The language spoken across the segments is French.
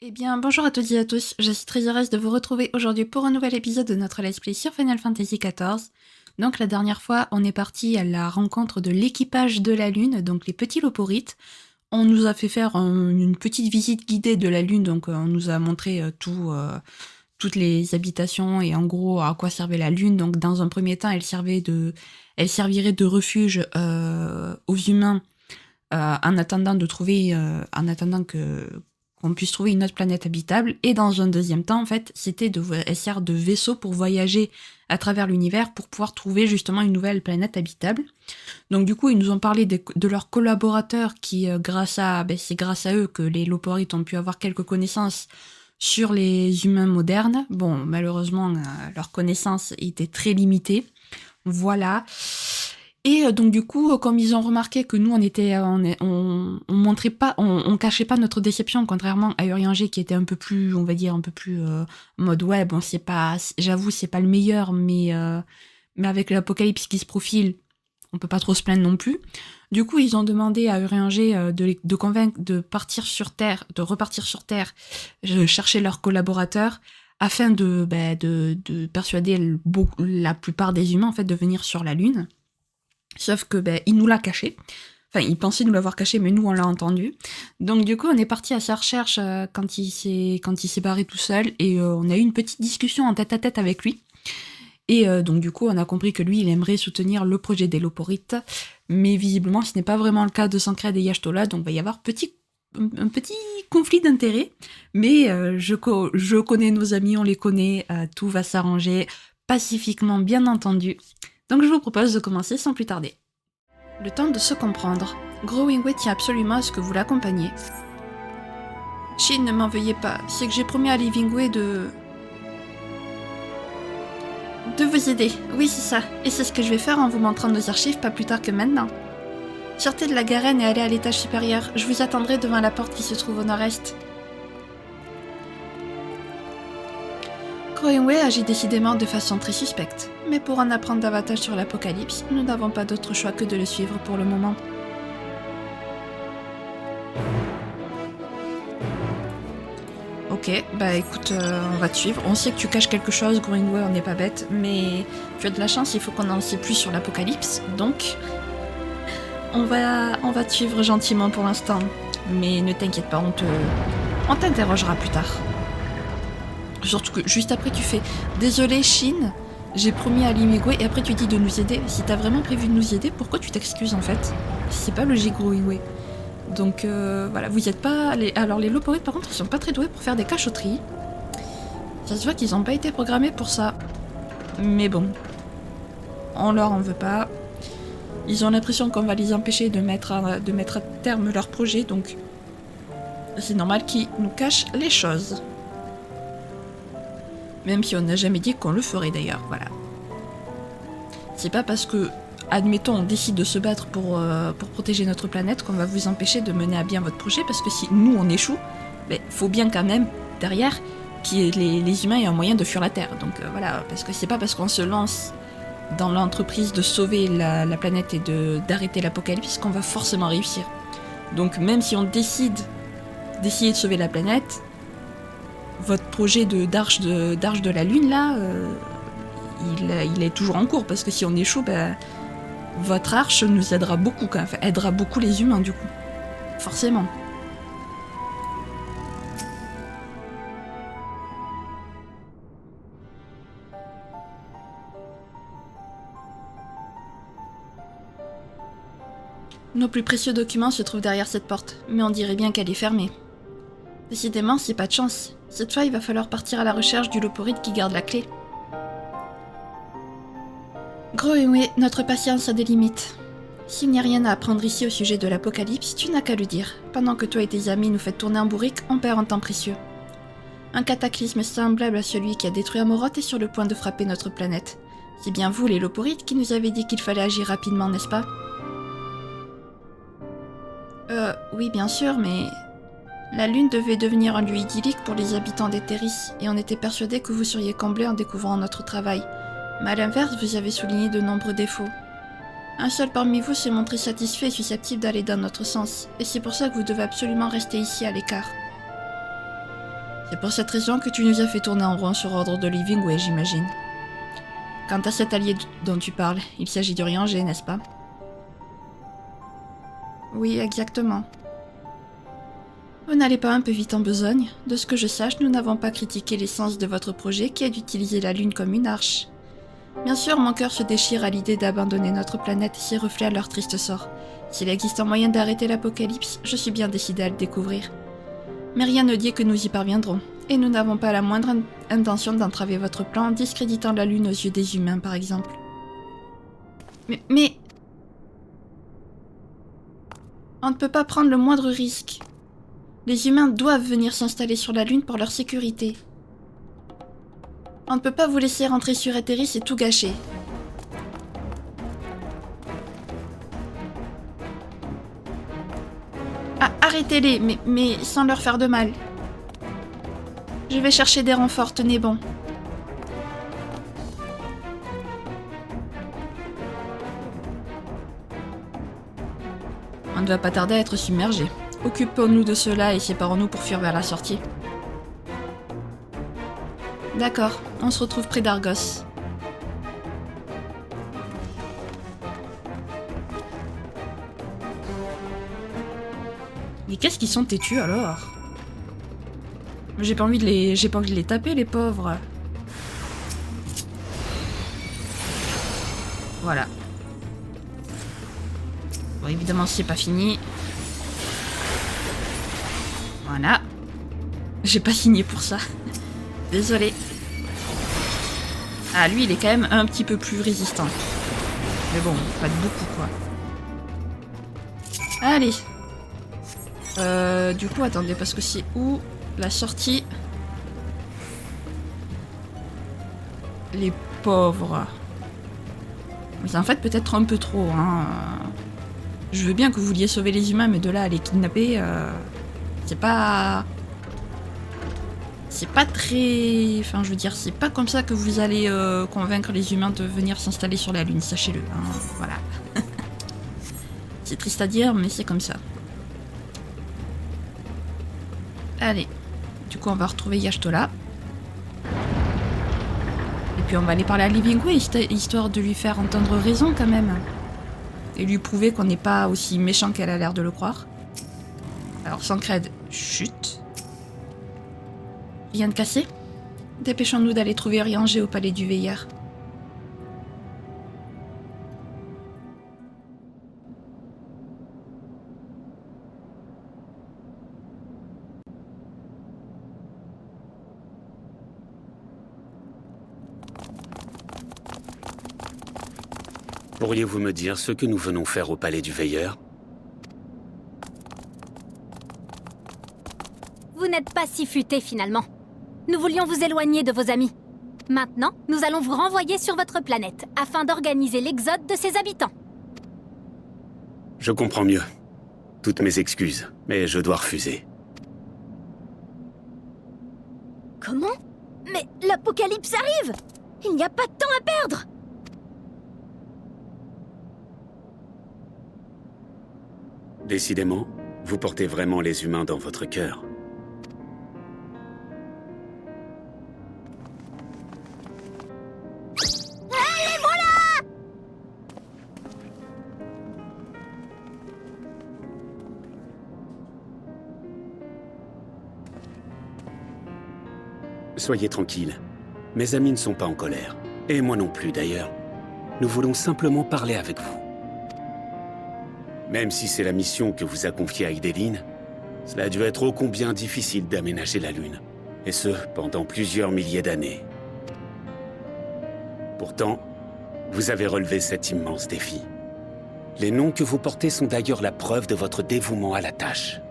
Eh bien, bonjour à toutes et à tous, je suis très heureuse de vous retrouver aujourd'hui pour un nouvel épisode de notre Let's Play sur Final Fantasy XIV. Donc la dernière fois, on est parti à la rencontre de l'équipage de la Lune, donc les petits Loporites. On nous a fait faire une petite visite guidée de la Lune, donc on nous a montré toutes les habitations et en gros à quoi servait la Lune. Donc dans un premier temps, elle servirait de refuge aux humains en attendant de trouver, en attendant que qu'on puisse trouver une autre planète habitable. Et dans un deuxième temps, en fait, elle sert de vaisseau pour voyager à travers l'univers pour pouvoir trouver justement une nouvelle planète habitable. Donc du coup, ils nous ont parlé de leurs collaborateurs qui, c'est grâce à eux que les Loporites ont pu avoir quelques connaissances sur les humains modernes. Bon, malheureusement, leurs connaissances étaient très limitées. Voilà. Et donc du coup, comme ils ont remarqué que nous on montrait pas, on cachait pas notre déception, contrairement à Urianger qui était un peu plus, on va dire un peu plus mode ouais, bon j'avoue c'est pas le meilleur, mais avec l'apocalypse qui se profile, on peut pas trop se plaindre non plus. Du coup, ils ont demandé à Urianger de convaincre de partir sur Terre, de repartir sur Terre, chercher leurs collaborateurs afin de persuader la plupart des humains en fait de venir sur la Lune. Sauf que il nous l'a caché. Enfin, il pensait nous l'avoir caché, mais nous, on l'a entendu. Donc, du coup, on est parti à sa recherche quand il s'est barré tout seul. Et on a eu une petite discussion en tête-à-tête avec lui. Et donc, du coup, on a compris que lui, il aimerait soutenir le projet des Loporites. Mais visiblement, ce n'est pas vraiment le cas de Sancred et Yashtola. Donc, il va y avoir un petit conflit d'intérêts. Mais je connais nos amis, on les connaît. Tout va s'arranger pacifiquement, bien entendu. Donc je vous propose de commencer sans plus tarder. Le temps de se comprendre. Growingway tient absolument à ce que vous l'accompagniez. Shin, ne m'en veuillez pas, c'est que j'ai promis à Livingway de vous aider. Oui, c'est ça. Et c'est ce que je vais faire en vous montrant nos archives pas plus tard que maintenant. Sortez de la garenne et allez à l'étage supérieur. Je vous attendrai devant la porte qui se trouve au nord-est. Growingway agit décidément de façon très suspecte, mais pour en apprendre davantage sur l'Apocalypse, nous n'avons pas d'autre choix que de le suivre pour le moment. Ok, bah écoute, on va te suivre. On sait que tu caches quelque chose, Growingway, on n'est pas bête, mais tu as de la chance, il faut qu'on en sait plus sur l'Apocalypse, donc on va te suivre gentiment pour l'instant. Mais ne t'inquiète pas, on t'interrogera plus tard. Surtout que juste après tu fais « Désolé Shin, j'ai promis à Limigway » et après tu dis de nous aider. Si t'as vraiment prévu de nous aider, pourquoi tu t'excuses en fait? C'est pas logique, Growingway. Donc voilà, vous êtes pas... Alors les Loporites par contre, ils sont pas très doués pour faire des cachotteries. Ça se voit qu'ils ont pas été programmés pour ça. Mais bon, on leur en veut pas. Ils ont l'impression qu'on va les empêcher de mettre à terme leur projet, donc c'est normal qu'ils nous cachent les choses. Même si on n'a jamais dit qu'on le ferait d'ailleurs, voilà. C'est pas parce que, admettons, on décide de se battre pour protéger notre planète qu'on va vous empêcher de mener à bien votre projet, parce que si nous on échoue, faut bien quand même, derrière, que les humains aient un moyen de fuir la Terre. Donc voilà, parce que c'est pas parce qu'on se lance dans l'entreprise de sauver la planète et d'arrêter l'apocalypse qu'on va forcément réussir. Donc même si on décide d'essayer de sauver la planète, votre projet d'arche de la Lune, là, il est toujours en cours, parce que si on échoue, votre arche nous aidera beaucoup, quand même. Enfin, aidera beaucoup les humains, du coup. Forcément. Nos plus précieux documents se trouvent derrière cette porte, mais on dirait bien qu'elle est fermée. Décidément, c'est pas de chance. Cette fois, il va falloir partir à la recherche du Loporite qui garde la clé. Growingway, notre patience a des limites. S'il n'y a rien à apprendre ici au sujet de l'apocalypse, tu n'as qu'à le dire. Pendant que toi et tes amis nous faites tourner en bourrique, on perd un temps précieux. Un cataclysme semblable à celui qui a détruit Amoroth est sur le point de frapper notre planète. C'est bien vous, les Loporites, qui nous avez dit qu'il fallait agir rapidement, n'est-ce pas? Oui, bien sûr, mais... La Lune devait devenir un lieu idyllique pour les habitants d'Etheris, et on était persuadés que vous seriez comblés en découvrant notre travail. Mais à l'inverse, vous avez souligné de nombreux défauts. Un seul parmi vous s'est montré satisfait et susceptible d'aller dans notre sens, et c'est pour ça que vous devez absolument rester ici à l'écart. C'est pour cette raison que tu nous as fait tourner en rond sur ordre de Livingway, j'imagine. Quant à cet allié dont tu parles, il s'agit de Rianger, n'est-ce pas? Oui, exactement. Vous n'allez pas un peu vite en besogne? De ce que je sache, nous n'avons pas critiqué l'essence de votre projet qui est d'utiliser la Lune comme une arche. Bien sûr, mon cœur se déchire à l'idée d'abandonner notre planète et ses reflets à leur triste sort. S'il existe un moyen d'arrêter l'apocalypse, je suis bien décidée à le découvrir. Mais rien ne dit que nous y parviendrons, et nous n'avons pas la moindre intention d'entraver votre plan en discréditant la Lune aux yeux des humains, par exemple. Mais... On ne peut pas prendre le moindre risque. Les humains doivent venir s'installer sur la Lune pour leur sécurité. On ne peut pas vous laisser rentrer sur Eteris et tout gâcher. Ah, arrêtez-les, mais sans leur faire de mal. Je vais chercher des renforts, tenez bon. On ne va pas tarder à être submergé. Occupons-nous de cela et séparons-nous pour fuir vers la sortie. D'accord, on se retrouve près d'Argos. Mais qu'est-ce qu'ils sont têtus alors? J'ai pas envie de les taper, les pauvres. Voilà. Bon, évidemment, c'est pas fini. Voilà. J'ai pas signé pour ça. Désolé. Ah, lui, il est quand même un petit peu plus résistant. Mais bon, pas de beaucoup, quoi. Allez. Du coup, attendez, parce que c'est où la sortie? Les pauvres. Mais en fait, peut-être un peu trop, hein. Je veux bien que vous vouliez sauver les humains, mais de là à les kidnapper, c'est pas... C'est pas très... Enfin, je veux dire, c'est pas comme ça que vous allez convaincre les humains de venir s'installer sur la Lune, sachez-le. Hein, voilà. C'est triste à dire, mais c'est comme ça. Allez. Du coup, on va retrouver Y'shtola. Et puis, on va aller parler à Livingway, histoire de lui faire entendre raison, quand même. Et lui prouver qu'on n'est pas aussi méchant qu'elle a l'air de le croire. Alors, Sancred, chut. Rien de cassé? Dépêchons-nous d'aller trouver Rianger au palais du Veilleur. Pourriez-vous me dire ce que nous venons faire au palais du Veilleur? Vous n'êtes pas si futé finalement. Nous voulions vous éloigner de vos amis. Maintenant, nous allons vous renvoyer sur votre planète, afin d'organiser l'exode de ses habitants. Je comprends mieux. Toutes mes excuses, mais je dois refuser. Comment? Mais l'apocalypse arrive! Il n'y a pas de temps à perdre! Décidément, vous portez vraiment les humains dans votre cœur. Allez, voilà! Soyez tranquille. Mes amis ne sont pas en colère. Et moi non plus, d'ailleurs. Nous voulons simplement parler avec vous. Même si c'est la mission que vous a confiée Aidéline, cela a dû être ô combien difficile d'aménager la Lune. Et ce, pendant plusieurs milliers d'années. Pourtant, vous avez relevé cet immense défi. Les noms que vous portez sont d'ailleurs la preuve de votre dévouement à la tâche.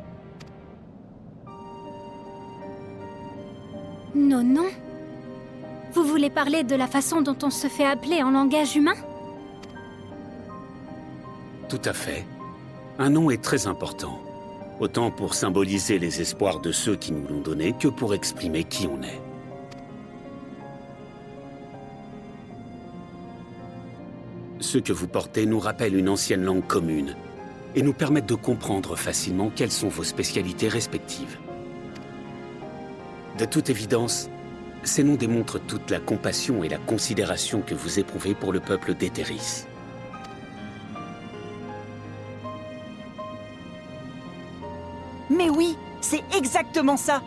Nos noms? Vous voulez parler de la façon dont on se fait appeler en langage humain? Tout à fait. Un nom est très important. Autant pour symboliser les espoirs de ceux qui nous l'ont donné que pour exprimer qui on est. Ceux que vous portez nous rappellent une ancienne langue commune et nous permettent de comprendre facilement quelles sont vos spécialités respectives. De toute évidence, ces noms démontrent toute la compassion et la considération que vous éprouvez pour le peuple d'Etheris. Mais oui, c'est exactement ça.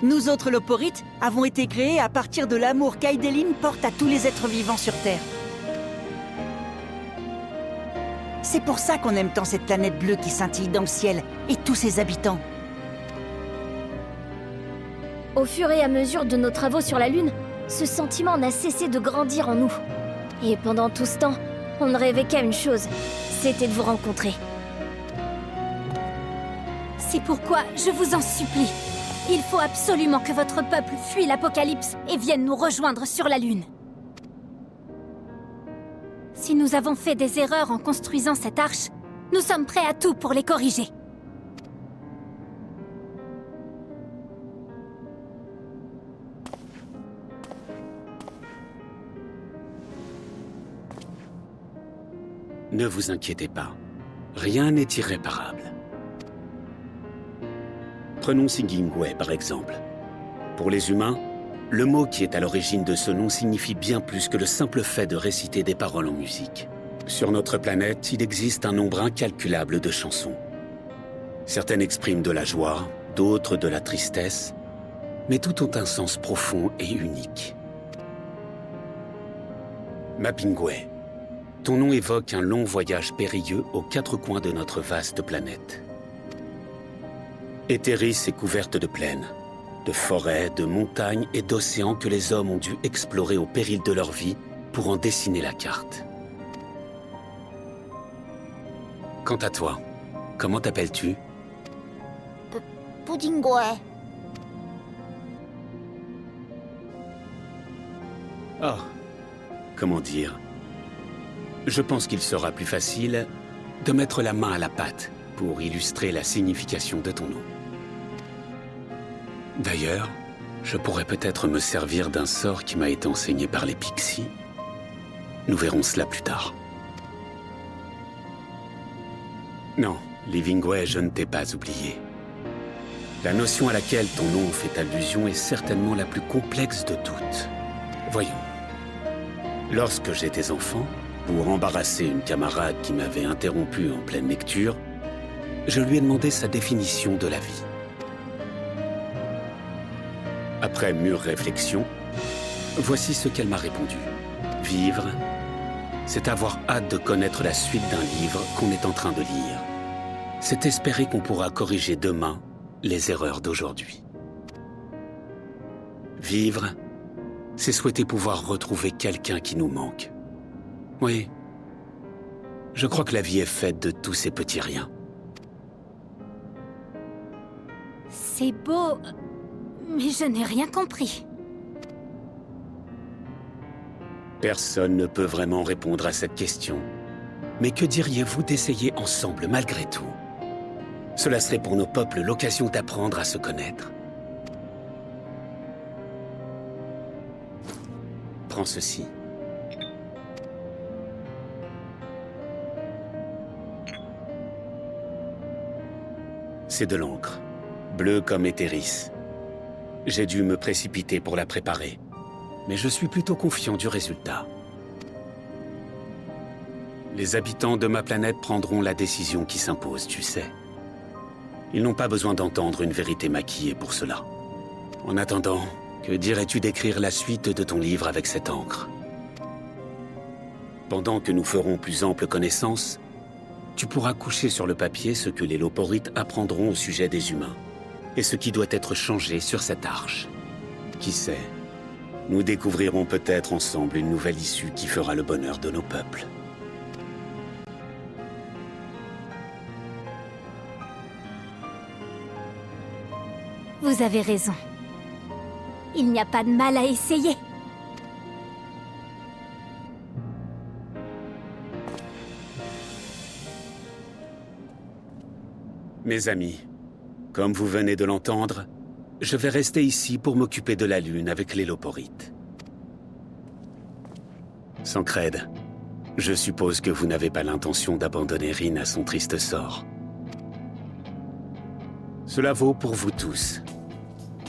Nous autres Loporites avons été créés à partir de l'amour qu'Aideline porte à tous les êtres vivants sur Terre. C'est pour ça qu'on aime tant cette planète bleue qui scintille dans le ciel et tous ses habitants. Au fur et à mesure de nos travaux sur la Lune, ce sentiment n'a cessé de grandir en nous. Et pendant tout ce temps, on ne rêvait qu'à une chose, c'était de vous rencontrer. C'est pourquoi je vous en supplie. Il faut absolument que votre peuple fuit l'Apocalypse et vienne nous rejoindre sur la Lune. Si nous avons fait des erreurs en construisant cette arche, nous sommes prêts à tout pour les corriger. Ne vous inquiétez pas, rien n'est irréparable. Prenons Singingwe par exemple. Pour les humains, le mot qui est à l'origine de ce nom signifie bien plus que le simple fait de réciter des paroles en musique. Sur notre planète, il existe un nombre incalculable de chansons. Certaines expriment de la joie, d'autres de la tristesse, mais toutes ont un sens profond et unique. Mapingwe, ton nom évoque un long voyage périlleux aux quatre coins de notre vaste planète. Etheris est couverte de plaines, de forêts, de montagnes et d'océans que les hommes ont dû explorer au péril de leur vie pour en dessiner la carte. Quant à toi, comment t'appelles-tu? Puddingwe. Oh, comment dire? Je pense qu'il sera plus facile de mettre la main à la pâte pour illustrer la signification de ton nom. D'ailleurs, je pourrais peut-être me servir d'un sort qui m'a été enseigné par les Pixies. Nous verrons cela plus tard. Non, Livingway, je ne t'ai pas oublié. La notion à laquelle ton nom fait allusion est certainement la plus complexe de toutes. Voyons. Lorsque j'étais enfant, pour embarrasser une camarade qui m'avait interrompu en pleine lecture, je lui ai demandé sa définition de la vie. Après mûre réflexion, voici ce qu'elle m'a répondu. Vivre, c'est avoir hâte de connaître la suite d'un livre qu'on est en train de lire. C'est espérer qu'on pourra corriger demain les erreurs d'aujourd'hui. Vivre, c'est souhaiter pouvoir retrouver quelqu'un qui nous manque. Oui, je crois que la vie est faite de tous ces petits riens. C'est beau, mais je n'ai rien compris. Personne ne peut vraiment répondre à cette question. Mais que diriez-vous d'essayer ensemble malgré tout? Cela serait pour nos peuples l'occasion d'apprendre à se connaître. Prends ceci. C'est de l'encre, bleue comme Etheris. J'ai dû me précipiter pour la préparer, mais je suis plutôt confiant du résultat. Les habitants de ma planète prendront la décision qui s'impose, tu sais. Ils n'ont pas besoin d'entendre une vérité maquillée pour cela. En attendant, que dirais-tu d'écrire la suite de ton livre avec cette encre? Pendant que nous ferons plus ample connaissance, tu pourras coucher sur le papier ce que les Loporites apprendront au sujet des humains, et ce qui doit être changé sur cette arche. Qui sait, nous découvrirons peut-être ensemble une nouvelle issue qui fera le bonheur de nos peuples. Vous avez raison. Il n'y a pas de mal à essayer. Mes amis, comme vous venez de l'entendre, je vais rester ici pour m'occuper de la Lune avec les Loporites. Sancred, je suppose que vous n'avez pas l'intention d'abandonner Rin à son triste sort. Cela vaut pour vous tous.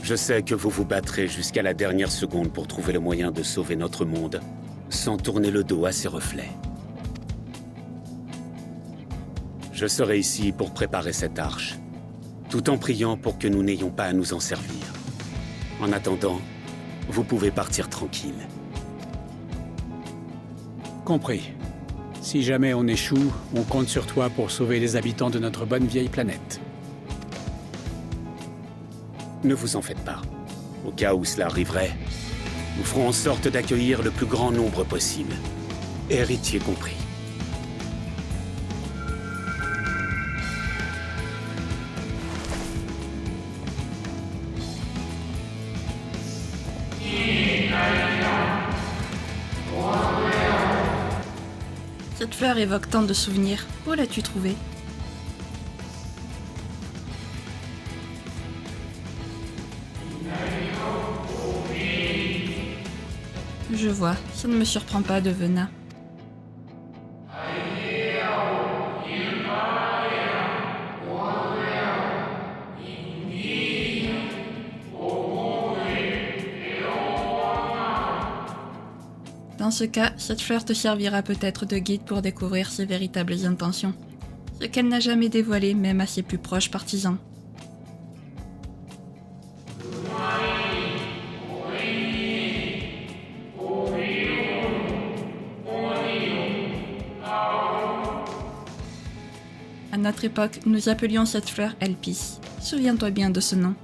Je sais que vous vous battrez jusqu'à la dernière seconde pour trouver le moyen de sauver notre monde, sans tourner le dos à ses reflets. Je serai ici pour préparer cette arche, tout en priant pour que nous n'ayons pas à nous en servir. En attendant, vous pouvez partir tranquille. Compris. Si jamais on échoue, on compte sur toi pour sauver les habitants de notre bonne vieille planète. Ne vous en faites pas. Au cas où cela arriverait, nous ferons en sorte d'accueillir le plus grand nombre possible, héritiers compris. Cette fleur évoque tant de souvenirs. Où l'as-tu trouvée? Je vois, ça ne me surprend pas de Vena. Dans ce cas, cette fleur te servira peut-être de guide pour découvrir ses véritables intentions. Ce qu'elle n'a jamais dévoilé, même à ses plus proches partisans. À notre époque, nous appelions cette fleur Elpis. Souviens-toi bien de ce nom.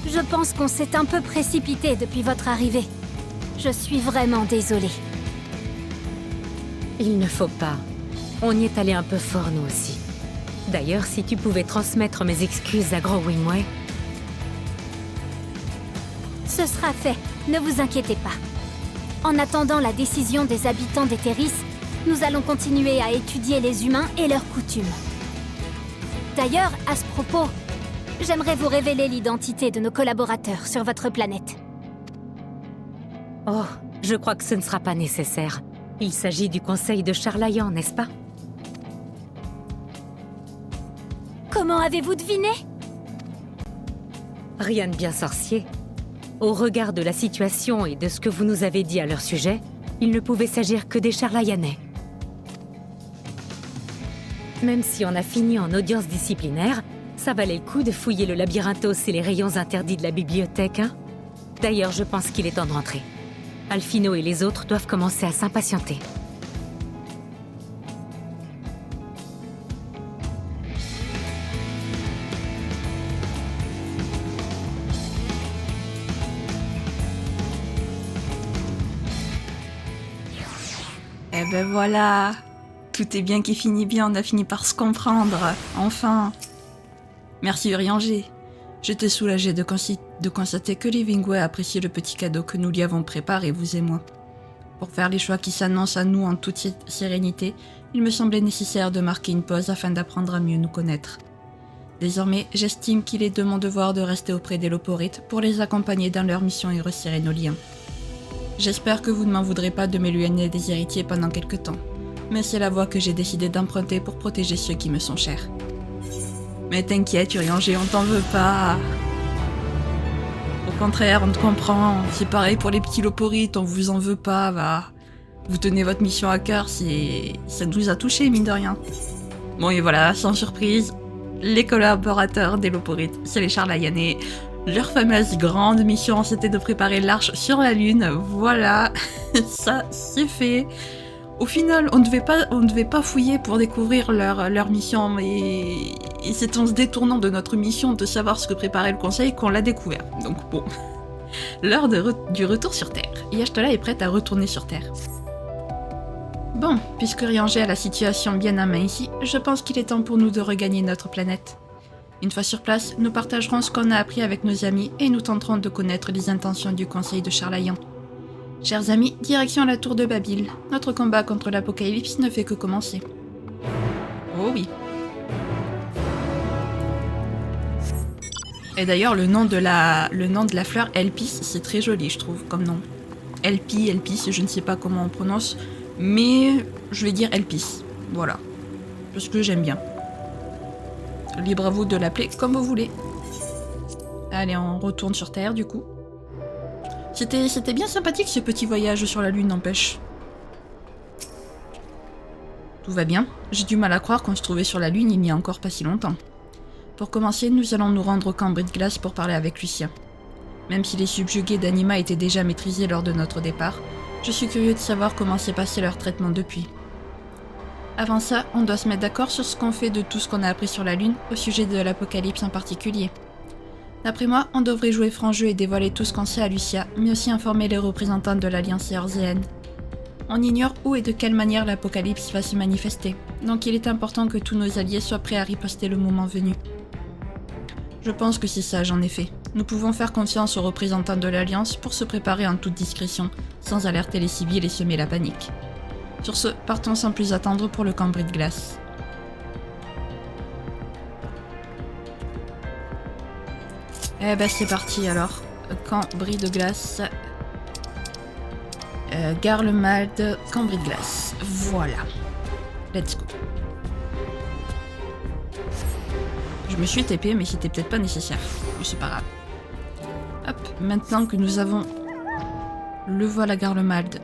Je pense qu'on s'est un peu précipité depuis votre arrivée. Je suis vraiment désolée. Il ne faut pas. On y est allé un peu fort, nous aussi. D'ailleurs, si tu pouvais transmettre mes excuses à Gros Wingway... Ce sera fait, ne vous inquiétez pas. En attendant la décision des habitants d'Etheris, nous allons continuer à étudier les humains et leurs coutumes. D'ailleurs, à ce propos, j'aimerais vous révéler l'identité de nos collaborateurs sur votre planète. Oh, je crois que ce ne sera pas nécessaire. Il s'agit du conseil de Charlayan, n'est-ce pas? Comment avez-vous deviné? Rien de bien sorcier. Au regard de la situation et de ce que vous nous avez dit à leur sujet, il ne pouvait s'agir que des Charlayanais. Même si on a fini en audience disciplinaire, ça valait le coup de fouiller le labyrinthos et les rayons interdits de la bibliothèque, hein? D'ailleurs, je pense qu'il est temps de rentrer. Alphino et les autres doivent commencer à s'impatienter. Eh ben voilà, tout est bien qui finit bien, on a fini par se comprendre, enfin. Merci Urianger. J'étais soulagée de constater que les Wingway appréciaient le petit cadeau que nous lui avons préparé, vous et moi. Pour faire les choix qui s'annoncent à nous en toute sérénité, il me semblait nécessaire de marquer une pause afin d'apprendre à mieux nous connaître. Désormais, j'estime qu'il est de mon devoir de rester auprès des Loporites pour les accompagner dans leur mission et resserrer nos liens. J'espère que vous ne m'en voudrez pas de m'éloigner des héritiers pendant quelque temps, mais c'est la voie que j'ai décidé d'emprunter pour protéger ceux qui me sont chers. Mais t'inquiète, Urianger, on t'en veut pas. Au contraire, on te comprend. C'est pareil pour les petits Loporites, on vous en veut pas, va. Vous tenez votre mission à cœur, ça nous a touchés, mine de rien. Bon, et voilà, sans surprise, les collaborateurs des Loporites, c'est les Charlayanais. Leur fameuse grande mission, c'était de préparer l'arche sur la Lune. Voilà, ça, c'est fait. Au final, on ne devait pas fouiller pour découvrir leur mission, mais c'est en se détournant de notre mission de savoir ce que préparait le Conseil qu'on l'a découvert. Donc bon, l'heure du retour sur Terre. Y'Ashtola est prête à retourner sur Terre. Bon, puisque Urianger a la situation bien à main ici, je pense qu'il est temps pour nous de regagner notre planète. Une fois sur place, nous partagerons ce qu'on a appris avec nos amis et nous tenterons de connaître les intentions du Conseil de Charlayan. Chers amis, direction la tour de Babil. Notre combat contre l'apocalypse ne fait que commencer. Oh oui. Et d'ailleurs, le nom de la fleur Elpis, c'est très joli, je trouve, comme nom. Elpis, je ne sais pas comment on prononce, mais je vais dire Elpis. Voilà. Parce que j'aime bien. Libre à vous de l'appeler comme vous voulez. Allez, on retourne sur Terre du coup. C'était bien sympathique ce petit voyage sur la Lune, n'empêche. Tout va bien. J'ai du mal à croire qu'on se trouvait sur la Lune il n'y a encore pas si longtemps. Pour commencer, nous allons nous rendre au camp Brise-Glace pour parler avec Lucia. Même si les subjugués d'Anima étaient déjà maîtrisés lors de notre départ, je suis curieux de savoir comment s'est passé leur traitement depuis. Avant ça, on doit se mettre d'accord sur ce qu'on fait de tout ce qu'on a appris sur la Lune, au sujet de l'Apocalypse en particulier. D'après moi, on devrait jouer franc jeu et dévoiler tout ce qu'on sait à Lucia, mais aussi informer les représentants de l'Alliance éorzienne. On ignore où et de quelle manière l'Apocalypse va se manifester, donc il est important que tous nos alliés soient prêts à riposter le moment venu. Je pense que c'est sage en effet. Nous pouvons faire confiance aux représentants de l'Alliance pour se préparer en toute discrétion, sans alerter les civils et semer la panique. Sur ce, partons sans plus attendre pour le camp Brise-Glace. Eh ben c'est parti alors. Camp Brise-Glace. Garlemald, camp Brise-Glace. Voilà. Let's go. Je me suis TP, mais c'était peut-être pas nécessaire. Mais c'est pas grave. Hop, maintenant que nous avons le vol à Garlemald.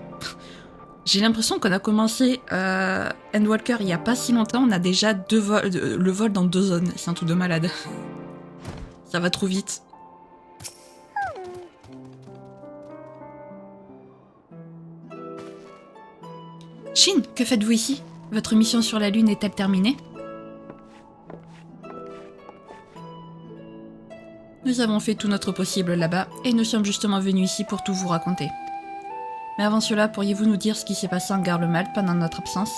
J'ai l'impression qu'on a commencé Endwalker il y a pas si longtemps. On a déjà le vol dans 2 zones. C'est un truc de malade. Ça va trop vite. Shin, que faites-vous ici? Votre mission sur la Lune est-elle terminée? Nous avons fait tout notre possible là-bas, et nous sommes justement venus ici pour tout vous raconter. Mais avant cela, pourriez-vous nous dire ce qui s'est passé en Garlemald pendant notre absence?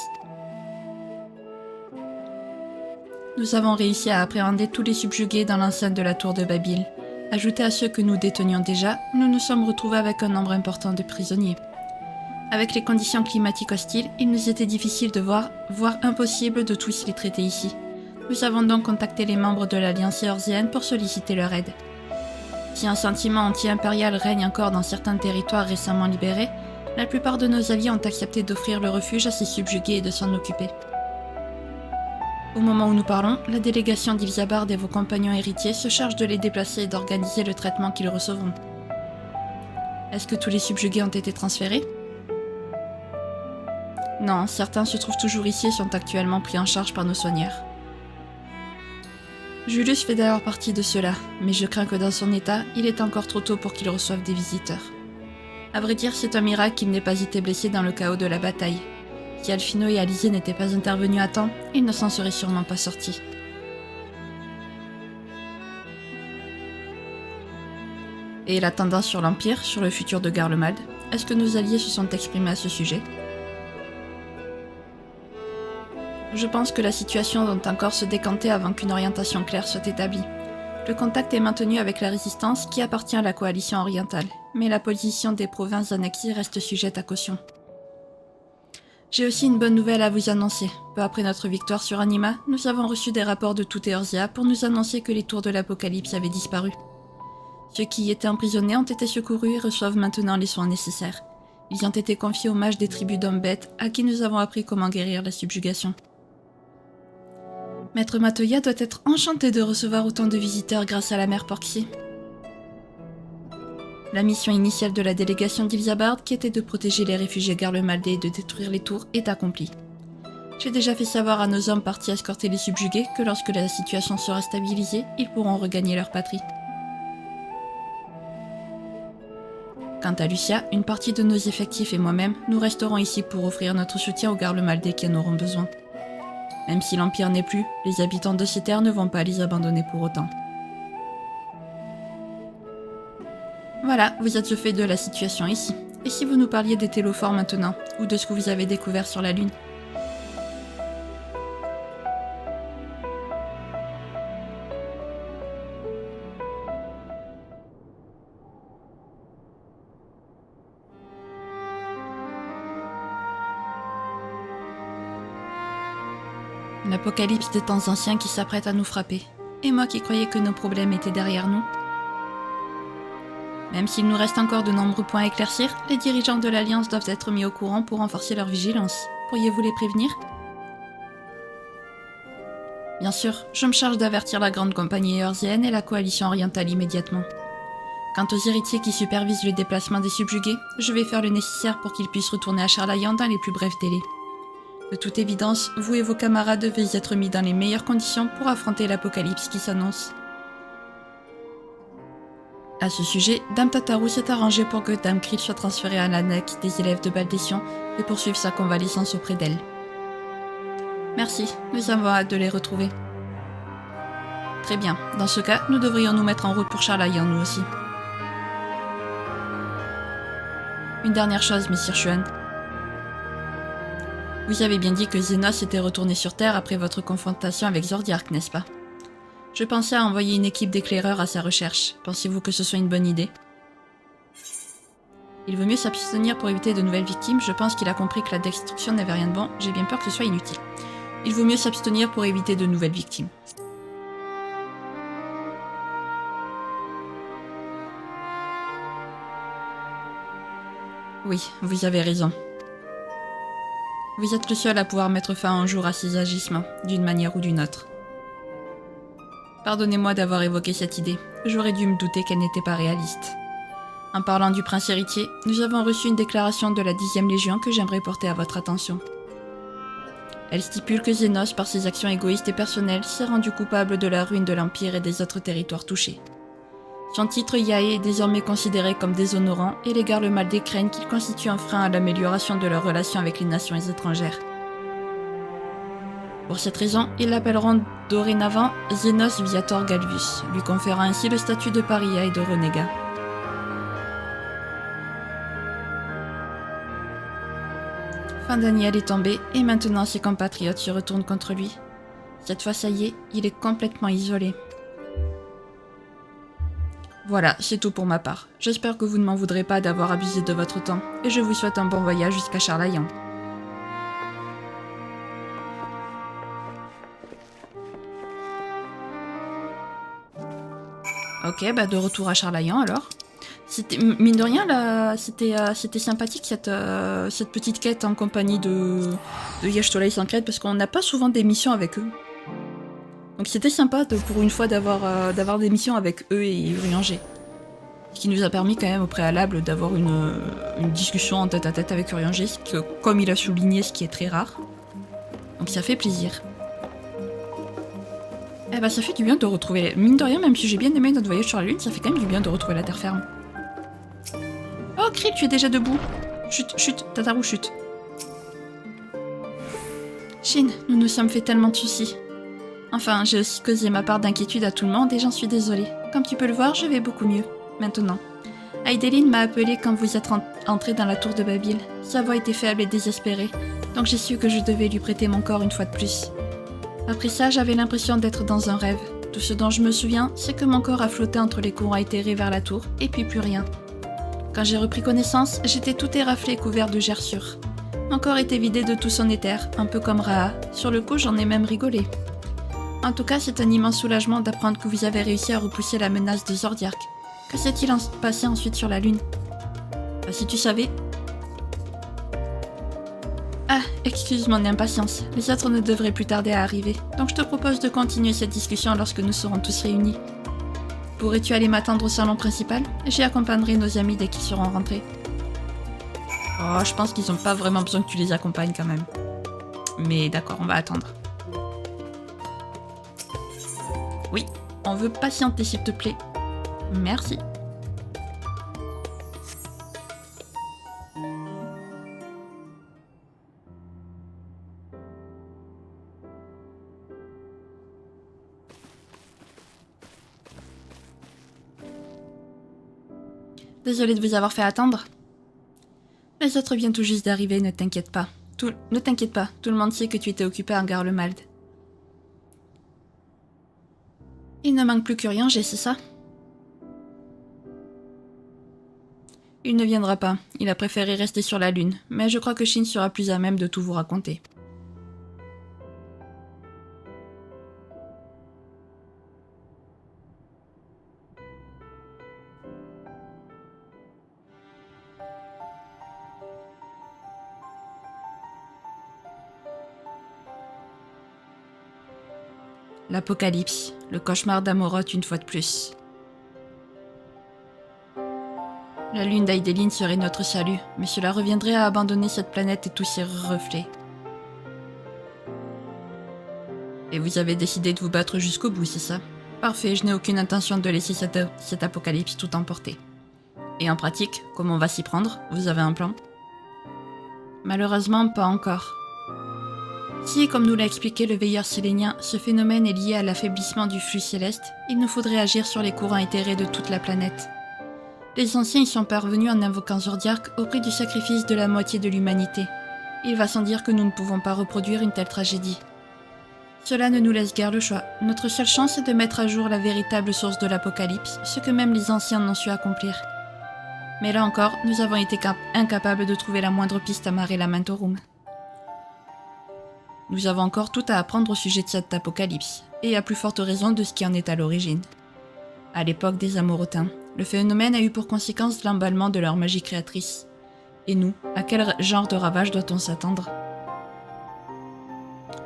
Nous avons réussi à appréhender tous les subjugués dans l'enceinte de la tour de Babil. Ajoutés à ceux que nous détenions déjà, nous nous sommes retrouvés avec un nombre important de prisonniers. Avec les conditions climatiques hostiles, il nous était difficile de voire impossible de tous les traiter ici. Nous avons donc contacté les membres de l'Alliance éorzienne pour solliciter leur aide. Si un sentiment anti-impérial règne encore dans certains territoires récemment libérés, la plupart de nos alliés ont accepté d'offrir le refuge à ces subjugués et de s'en occuper. Au moment où nous parlons, la délégation d'Ilzabard et vos compagnons héritiers se charge de les déplacer et d'organiser le traitement qu'ils recevront. Est-ce que tous les subjugués ont été transférés? Non, certains se trouvent toujours ici et sont actuellement pris en charge par nos soigneurs. Julius fait d'ailleurs partie de ceux-là, mais je crains que dans son état, il est encore trop tôt pour qu'il reçoive des visiteurs. À vrai dire, c'est un miracle qu'il n'ait pas été blessé dans le chaos de la bataille. Si Alphino et Alizé n'étaient pas intervenus à temps, il ne s'en serait sûrement pas sorti. Et la tendance sur l'Empire, sur le futur de Garlemald, est-ce que nos alliés se sont exprimés à ce sujet? Je pense que la situation doit encore se décanter avant qu'une orientation claire soit établie. Le contact est maintenu avec la résistance qui appartient à la coalition orientale, mais la position des provinces annexées reste sujette à caution. J'ai aussi une bonne nouvelle à vous annoncer. Peu après notre victoire sur Anima, nous avons reçu des rapports de toute Eorzea pour nous annoncer que les tours de l'Apocalypse avaient disparu. Ceux qui y étaient emprisonnés ont été secourus et reçoivent maintenant les soins nécessaires. Ils ont été confiés aux mages des tribus d'hommes-bêtes à qui nous avons appris comment guérir la subjugation. Maître Matoya doit être enchanté de recevoir autant de visiteurs grâce à la mère Porxy. La mission initiale de la délégation d'Ilzabard, qui était de protéger les réfugiés garlemaldais et de détruire les tours, est accomplie. J'ai déjà fait savoir à nos hommes partis escorter les subjugués que lorsque la situation sera stabilisée, ils pourront regagner leur patrie. Quant à Lucia, une partie de nos effectifs et moi-même, nous resterons ici pour offrir notre soutien aux garlemaldais qui en auront besoin. Même si l'Empire n'est plus, les habitants de ces terres ne vont pas les abandonner pour autant. Voilà, vous êtes au fait de la situation ici. Et si vous nous parliez des télophores maintenant, ou de ce que vous avez découvert sur la Lune? L'apocalypse des temps anciens qui s'apprête à nous frapper. Et moi qui croyais que nos problèmes étaient derrière nous. Même s'il nous reste encore de nombreux points à éclaircir, les dirigeants de l'Alliance doivent être mis au courant pour renforcer leur vigilance. Pourriez-vous les prévenir? Bien sûr, je me charge d'avertir la grande compagnie eorzienne et la coalition orientale immédiatement. Quant aux héritiers qui supervisent le déplacement des subjugués, je vais faire le nécessaire pour qu'ils puissent retourner à Charlayan dans les plus brefs délais. De toute évidence, vous et vos camarades devez être mis dans les meilleures conditions pour affronter l'apocalypse qui s'annonce. À ce sujet, Dame Tataru s'est arrangée pour que Dame Krill soit transférée à l'annexe des élèves de Baldession et poursuive sa convalescence auprès d'elle. Merci, nous avons hâte de les retrouver. Très bien, dans ce cas, nous devrions nous mettre en route pour Charlayan, nous aussi. Une dernière chose, Messire Xuan. Vous avez bien dit que Zenos était retourné sur Terre après votre confrontation avec Zordiark, n'est-ce pas? Je pensais à envoyer une équipe d'éclaireurs à sa recherche. Pensez-vous que ce soit une bonne idée? Il vaut mieux s'abstenir pour éviter de nouvelles victimes. Je pense qu'il a compris que la destruction n'avait rien de bon. J'ai bien peur que ce soit inutile. Il vaut mieux s'abstenir pour éviter de nouvelles victimes. Oui, vous avez raison. Vous êtes le seul à pouvoir mettre fin un jour à ces agissements, d'une manière ou d'une autre. Pardonnez-moi d'avoir évoqué cette idée. J'aurais dû me douter qu'elle n'était pas réaliste. En parlant du prince héritier, nous avons reçu une déclaration de la 10e Légion que j'aimerais porter à votre attention. Elle stipule que Zenos, par ses actions égoïstes et personnelles, s'est rendu coupable de la ruine de l'Empire et des autres territoires touchés. Son titre Yae est désormais considéré comme déshonorant et les Garlemaldés craignent qu'il constitue un frein à l'amélioration de leurs relations avec les nations étrangères. Pour cette raison, ils l'appelleront dorénavant Zenos Viator Galvus, lui conférant ainsi le statut de paria et de renégat. Fin Daniel est tombé et maintenant ses compatriotes se retournent contre lui. Cette fois, ça y est, il est complètement isolé. Voilà, c'est tout pour ma part. J'espère que vous ne m'en voudrez pas d'avoir abusé de votre temps, et je vous souhaite un bon voyage jusqu'à Charlayan. Ok, bah de retour à Charlayan alors. C'était, mine de rien, là, c'était sympathique cette petite quête en compagnie de Yesh Soleil sans crête, parce qu'on n'a pas souvent des missions avec eux. Donc c'était sympa pour une fois d'avoir des missions avec eux et Urianger. Ce qui nous a permis quand même au préalable d'avoir une discussion en tête à tête avec Urianger, comme il a souligné, ce qui est très rare. Donc ça fait plaisir. Eh ben ça fait du bien de retrouver... Mine de rien, même si j'ai bien aimé notre voyage sur la Lune, ça fait quand même du bien de retrouver la terre ferme. Oh Krill, tu es déjà debout. Chut, chut, Tataru, chut. Shin, nous nous sommes fait tellement de soucis. Enfin, j'ai aussi causé ma part d'inquiétude à tout le monde et j'en suis désolée. Comme tu peux le voir, je vais beaucoup mieux, maintenant. Aideline m'a appelé quand vous êtes entré dans la tour de Babil. Sa voix était faible et désespérée, donc j'ai su que je devais lui prêter mon corps une fois de plus. Après ça, j'avais l'impression d'être dans un rêve. Tout ce dont je me souviens, c'est que mon corps a flotté entre les courants éthérés vers la tour, et puis plus rien. Quand j'ai repris connaissance, j'étais tout éraflé et couvert de gerçures. Mon corps était vidé de tout son éther, un peu comme Raa. Sur le coup, j'en ai même rigolé. En tout cas, c'est un immense soulagement d'apprendre que vous avez réussi à repousser la menace de Zordiark. Que s'est-il passé ensuite sur la Lune? Bah, si tu savais... Ah, excuse mon impatience. Les autres ne devraient plus tarder à arriver. Donc je te propose de continuer cette discussion lorsque nous serons tous réunis. Pourrais-tu aller m'attendre au salon principal? J'y accompagnerai nos amis dès qu'ils seront rentrés. Oh, je pense qu'ils n'ont pas vraiment besoin que tu les accompagnes quand même. Mais d'accord, on va attendre. Oui, on veut patienter s'il te plaît. Merci. Désolée de vous avoir fait attendre. Les autres viennent tout juste d'arriver, ne t'inquiète pas. Ne t'inquiète pas, tout le monde sait que tu étais occupé à Garlemald. Il ne manque plus qu'Urianger, c'est ça? Il ne viendra pas, il a préféré rester sur la Lune, mais je crois que Shin sera plus à même de tout vous raconter. L'apocalypse, le cauchemar d'Amoroth une fois de plus. La lune d'Aideline serait notre salut, mais cela reviendrait à abandonner cette planète et tous ses reflets. Et vous avez décidé de vous battre jusqu'au bout, c'est ça? Parfait, je n'ai aucune intention de laisser cet apocalypse tout emporter. Et en pratique, comment on va s'y prendre? Vous avez un plan? Malheureusement, pas encore. Si, comme nous l'a expliqué le veilleur sélénien, ce phénomène est lié à l'affaiblissement du flux céleste, il nous faudrait agir sur les courants éthérés de toute la planète. Les anciens y sont parvenus en invoquant Zordiark au prix du sacrifice de la moitié de l'humanité. Il va sans dire que nous ne pouvons pas reproduire une telle tragédie. Cela ne nous laisse guère le choix. Notre seule chance est de mettre à jour la véritable source de l'apocalypse, ce que même les anciens n'ont su accomplir. Mais là encore, nous avons été incapables de trouver la moindre piste à Mare Lamentorum. Nous avons encore tout à apprendre au sujet de cet apocalypse, et à plus forte raison de ce qui en est à l'origine. À l'époque des Amorotains, le phénomène a eu pour conséquence l'emballement de leur magie créatrice. Et nous, à quel genre de ravage doit-on s'attendre?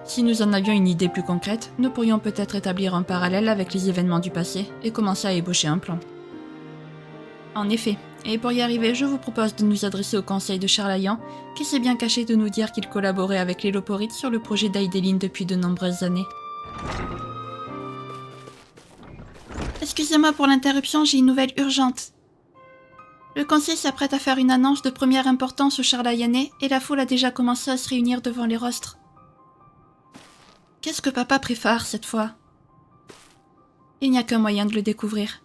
Si nous en avions une idée plus concrète, nous pourrions peut-être établir un parallèle avec les événements du passé et commencer à ébaucher un plan. En effet, et pour y arriver, je vous propose de nous adresser au conseil de Charlayan, qui s'est bien caché de nous dire qu'il collaborait avec les Loporites sur le projet d'Aideline depuis de nombreuses années. Excusez-moi pour l'interruption, j'ai une nouvelle urgente. Le conseil s'apprête à faire une annonce de première importance au Charlayanais et la foule a déjà commencé à se réunir devant les rostres. Qu'est-ce que papa prépare cette fois? Il n'y a qu'un moyen de le découvrir.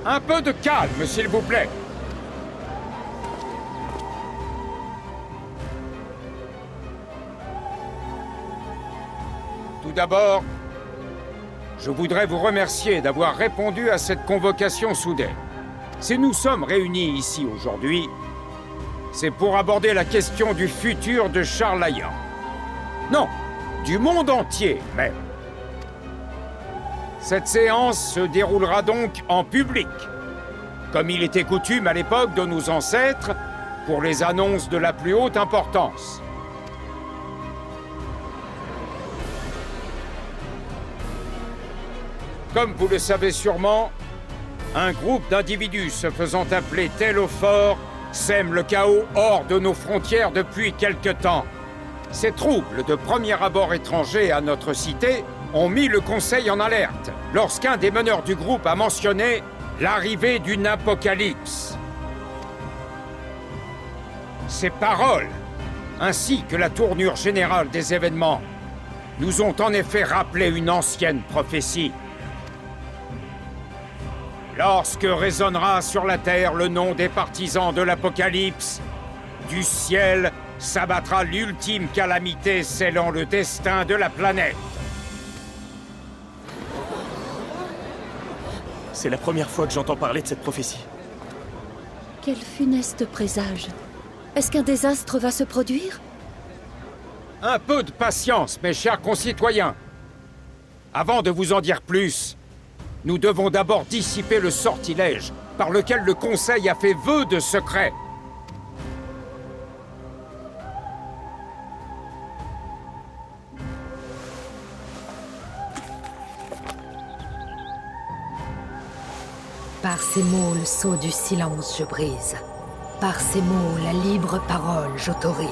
Un peu de calme, s'il vous plaît. Tout d'abord, je voudrais vous remercier d'avoir répondu à cette convocation soudaine. Si nous sommes réunis ici aujourd'hui, c'est pour aborder la question du futur de Charlayan. Non, du monde entier même. Cette séance se déroulera donc en public, comme il était coutume à l'époque de nos ancêtres, pour les annonces de la plus haute importance. Comme vous le savez sûrement, un groupe d'individus se faisant appeler Telophore sème le chaos hors de nos frontières depuis quelque temps. Ces troubles de premier abord étrangers à notre cité ont mis le Conseil en alerte lorsqu'un des meneurs du groupe a mentionné l'arrivée d'une apocalypse. Ces paroles, ainsi que la tournure générale des événements, nous ont en effet rappelé une ancienne prophétie. Lorsque résonnera sur la terre le nom des partisans de l'Apocalypse, du ciel s'abattra l'ultime calamité scellant le destin de la planète. C'est la première fois que j'entends parler de cette prophétie. Quel funeste présage. Est-ce qu'un désastre va se produire? Un peu de patience, mes chers concitoyens. Avant de vous en dire plus, nous devons d'abord dissiper le sortilège par lequel le Conseil a fait vœu de secret. Par ces mots, le sceau du silence je brise. Par ces mots, la libre parole j'autorise.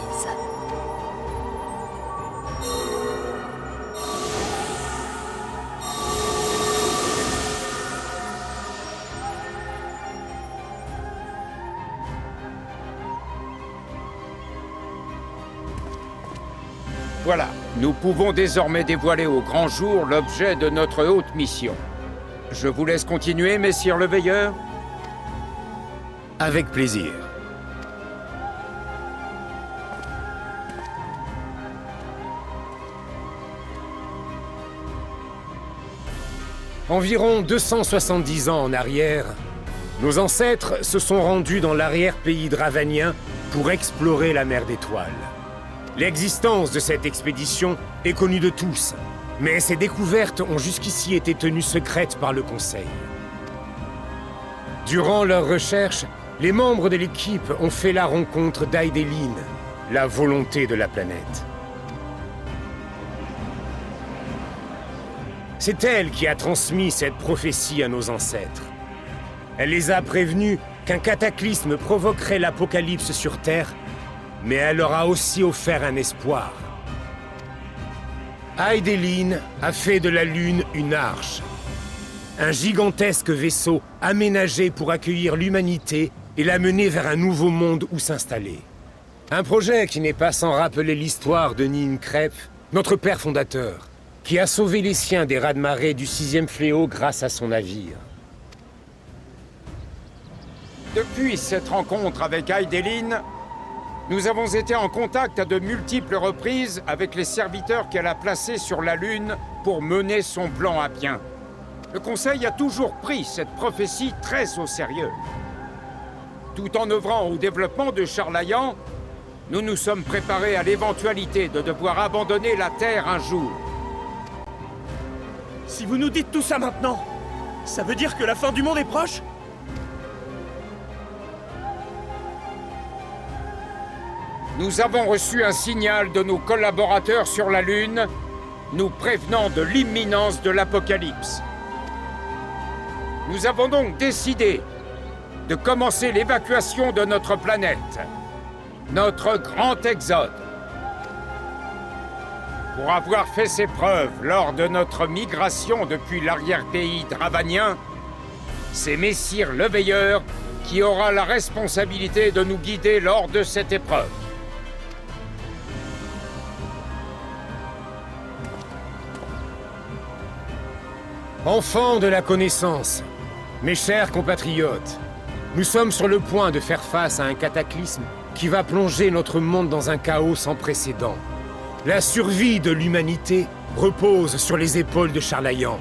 Voilà. Nous pouvons désormais dévoiler au grand jour l'objet de notre haute mission. Je vous laisse continuer, messire le veilleur. Avec plaisir. Environ 270 ans en arrière, nos ancêtres se sont rendus dans l'arrière-pays dravanien pour explorer la mer d'étoiles. L'existence de cette expédition est connue de tous, mais ces découvertes ont jusqu'ici été tenues secrètes par le Conseil. Durant leurs recherches, les membres de l'équipe ont fait la rencontre d'Aideline, la volonté de la planète. C'est elle qui a transmis cette prophétie à nos ancêtres. Elle les a prévenus qu'un cataclysme provoquerait l'apocalypse sur Terre, mais elle leur a aussi offert un espoir. Aideline a fait de la Lune une arche. Un gigantesque vaisseau aménagé pour accueillir l'humanité et la mener vers un nouveau monde où s'installer. Un projet qui n'est pas sans rappeler l'histoire de Nin Krep, notre père fondateur, qui a sauvé les siens des raz-de-marée du 6e fléau grâce à son navire. Depuis cette rencontre avec Aideline, nous avons été en contact à de multiples reprises avec les serviteurs qu'elle a placés sur la Lune pour mener son plan à bien. Le Conseil a toujours pris cette prophétie très au sérieux. Tout en œuvrant au développement de Charlayan, nous nous sommes préparés à l'éventualité de devoir abandonner la Terre un jour. Si vous nous dites tout ça maintenant, ça veut dire que la fin du monde est proche? Nous avons reçu un signal de nos collaborateurs sur la Lune, nous prévenant de l'imminence de l'apocalypse. Nous avons donc décidé de commencer l'évacuation de notre planète, notre grand exode. Pour avoir fait ses preuves lors de notre migration depuis l'arrière-pays dravanien, c'est Messire le Veilleur qui aura la responsabilité de nous guider lors de cette épreuve. Enfants de la connaissance, mes chers compatriotes, nous sommes sur le point de faire face à un cataclysme qui va plonger notre monde dans un chaos sans précédent. La survie de l'humanité repose sur les épaules de Charlayan.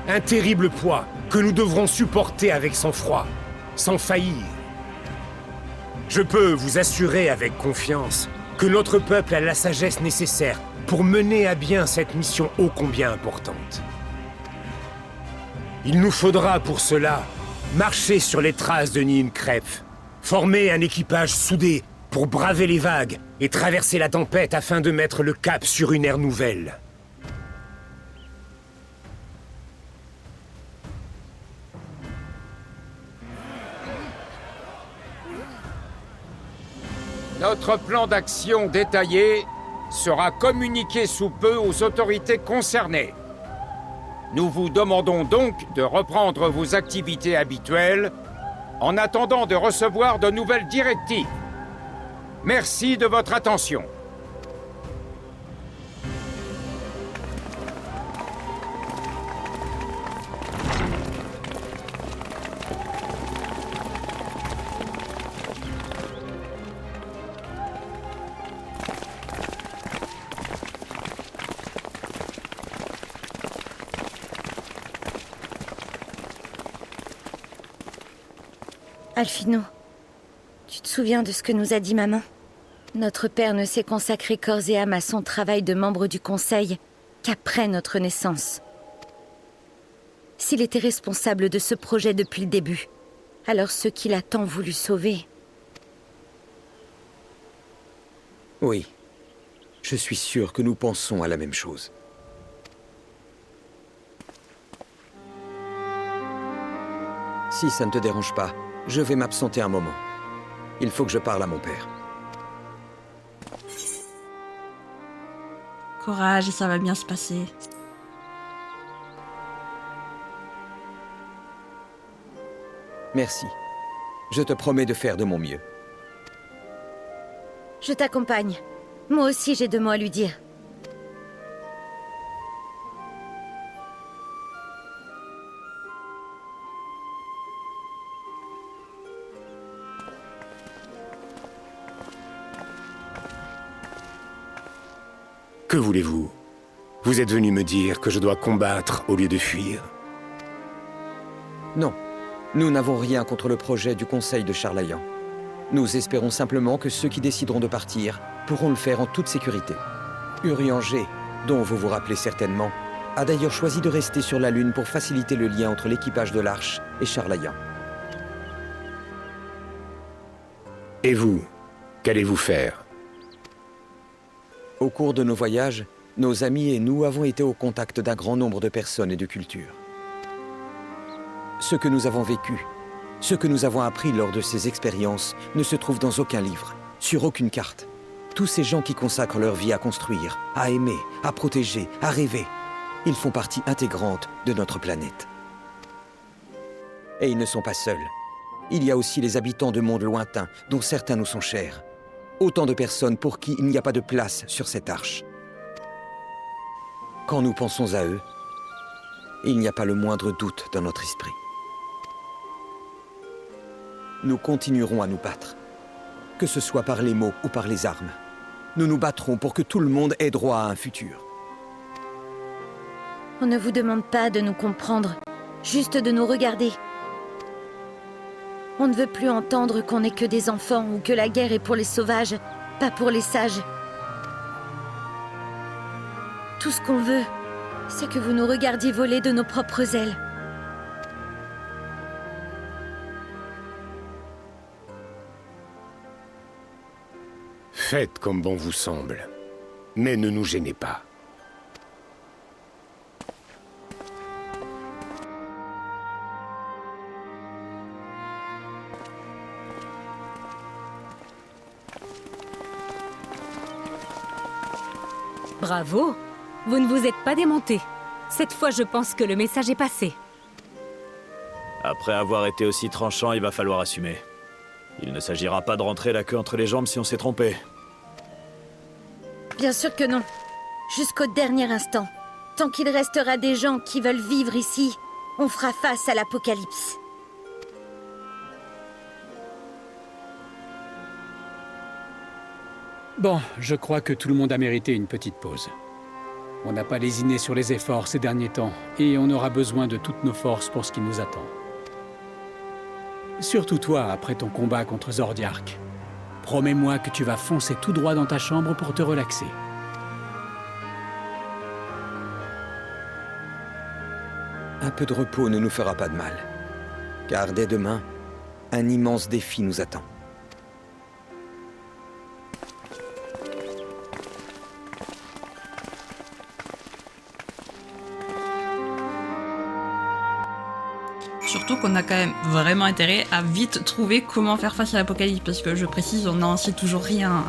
Un terrible poids que nous devrons supporter avec sang-froid, sans faillir. Je peux vous assurer avec confiance que notre peuple a la sagesse nécessaire pour mener à bien cette mission ô combien importante. Il nous faudra pour cela marcher sur les traces de Nin Krep, former un équipage soudé pour braver les vagues et traverser la tempête afin de mettre le cap sur une ère nouvelle. Notre plan d'action détaillé sera communiqué sous peu aux autorités concernées. Nous vous demandons donc de reprendre vos activités habituelles en attendant de recevoir de nouvelles directives. Merci de votre attention. Alphino, tu te souviens de ce que nous a dit maman? Notre père ne s'est consacré corps et âme à son travail de membre du Conseil qu'après notre naissance. S'il était responsable de ce projet depuis le début, alors ceux qu'il a tant voulu sauver... Oui, je suis sûr que nous pensons à la même chose. Si ça ne te dérange pas, je vais m'absenter un moment. Il faut que je parle à mon père. Courage, ça va bien se passer. Merci. Je te promets de faire de mon mieux. Je t'accompagne. Moi aussi j'ai 2 mots à lui dire. Que voulez-vous? Vous êtes venu me dire que je dois combattre au lieu de fuir? Non, nous n'avons rien contre le projet du Conseil de Charlayan. Nous espérons simplement que ceux qui décideront de partir pourront le faire en toute sécurité. Urianger, dont vous vous rappelez certainement, a d'ailleurs choisi de rester sur la Lune pour faciliter le lien entre l'équipage de l'Arche et Charlayan. Et vous, qu'allez-vous faire? Au cours de nos voyages, nos amis et nous avons été au contact d'un grand nombre de personnes et de cultures. Ce que nous avons vécu, ce que nous avons appris lors de ces expériences ne se trouve dans aucun livre, sur aucune carte. Tous ces gens qui consacrent leur vie à construire, à aimer, à protéger, à rêver, ils font partie intégrante de notre planète. Et ils ne sont pas seuls. Il y a aussi les habitants de mondes lointains, dont certains nous sont chers. Autant de personnes pour qui il n'y a pas de place sur cette arche. Quand nous pensons à eux, il n'y a pas le moindre doute dans notre esprit. Nous continuerons à nous battre, que ce soit par les mots ou par les armes. Nous nous battrons pour que tout le monde ait droit à un futur. On ne vous demande pas de nous comprendre, juste de nous regarder. On ne veut plus entendre qu'on n'est que des enfants ou que la guerre est pour les sauvages, pas pour les sages. Tout ce qu'on veut, c'est que vous nous regardiez voler de nos propres ailes. Faites comme bon vous semble, mais ne nous gênez pas. Bravo! Vous ne vous êtes pas démonté. Cette fois, je pense que le message est passé. Après avoir été aussi tranchant, il va falloir assumer. Il ne s'agira pas de rentrer la queue entre les jambes si on s'est trompé. Bien sûr que non. Jusqu'au dernier instant. Tant qu'il restera des gens qui veulent vivre ici, on fera face à l'apocalypse. Bon, je crois que tout le monde a mérité une petite pause. On n'a pas lésiné sur les efforts ces derniers temps, et on aura besoin de toutes nos forces pour ce qui nous attend. Surtout toi, après ton combat contre Zordiark. Promets-moi que tu vas foncer tout droit dans ta chambre pour te relaxer. Un peu de repos ne nous fera pas de mal. Car dès demain, un immense défi nous attend. Surtout qu'on a quand même vraiment intérêt à vite trouver comment faire face à l'apocalypse, parce que je précise, on n'en sait toujours rien.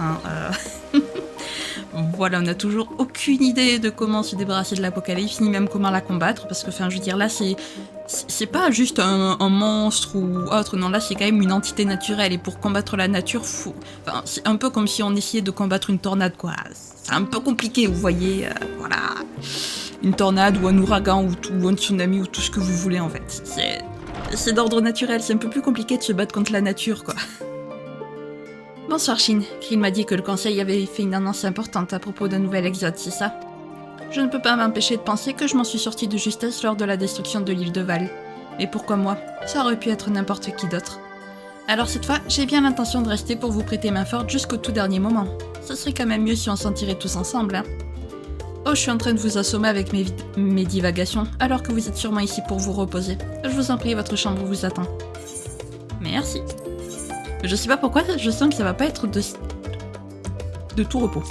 Voilà, on n'a toujours aucune idée de comment se débarrasser de l'apocalypse, ni même comment la combattre, parce que, enfin, je veux dire, là, c'est pas juste un monstre ou autre, non, là, c'est quand même une entité naturelle, et pour combattre la nature, enfin, c'est un peu comme si on essayait de combattre une tornade, quoi. C'est un peu compliqué, vous voyez, voilà. Une tornade, ou un ouragan, ou un tsunami, ou tout ce que vous voulez, en fait. C'est d'ordre naturel, c'est un peu plus compliqué de se battre contre la nature, quoi. Bonsoir, Shin. Krill m'a dit que le conseil avait fait une annonce importante à propos d'un nouvel exode, c'est ça? Je ne peux pas m'empêcher de penser que je m'en suis sortie de justesse lors de la destruction de l'île de Val. Mais pourquoi moi? Ça aurait pu être n'importe qui d'autre. Alors cette fois, j'ai bien l'intention de rester pour vous prêter main forte jusqu'au tout dernier moment. Ce serait quand même mieux si on s'en tirait tous ensemble, hein. Oh, je suis en train de vous assommer avec mes divagations, alors que vous êtes sûrement ici pour vous reposer. Je vous en prie, votre chambre vous attend. Merci. Je sais pas pourquoi, je sens que ça va pas être de tout repos.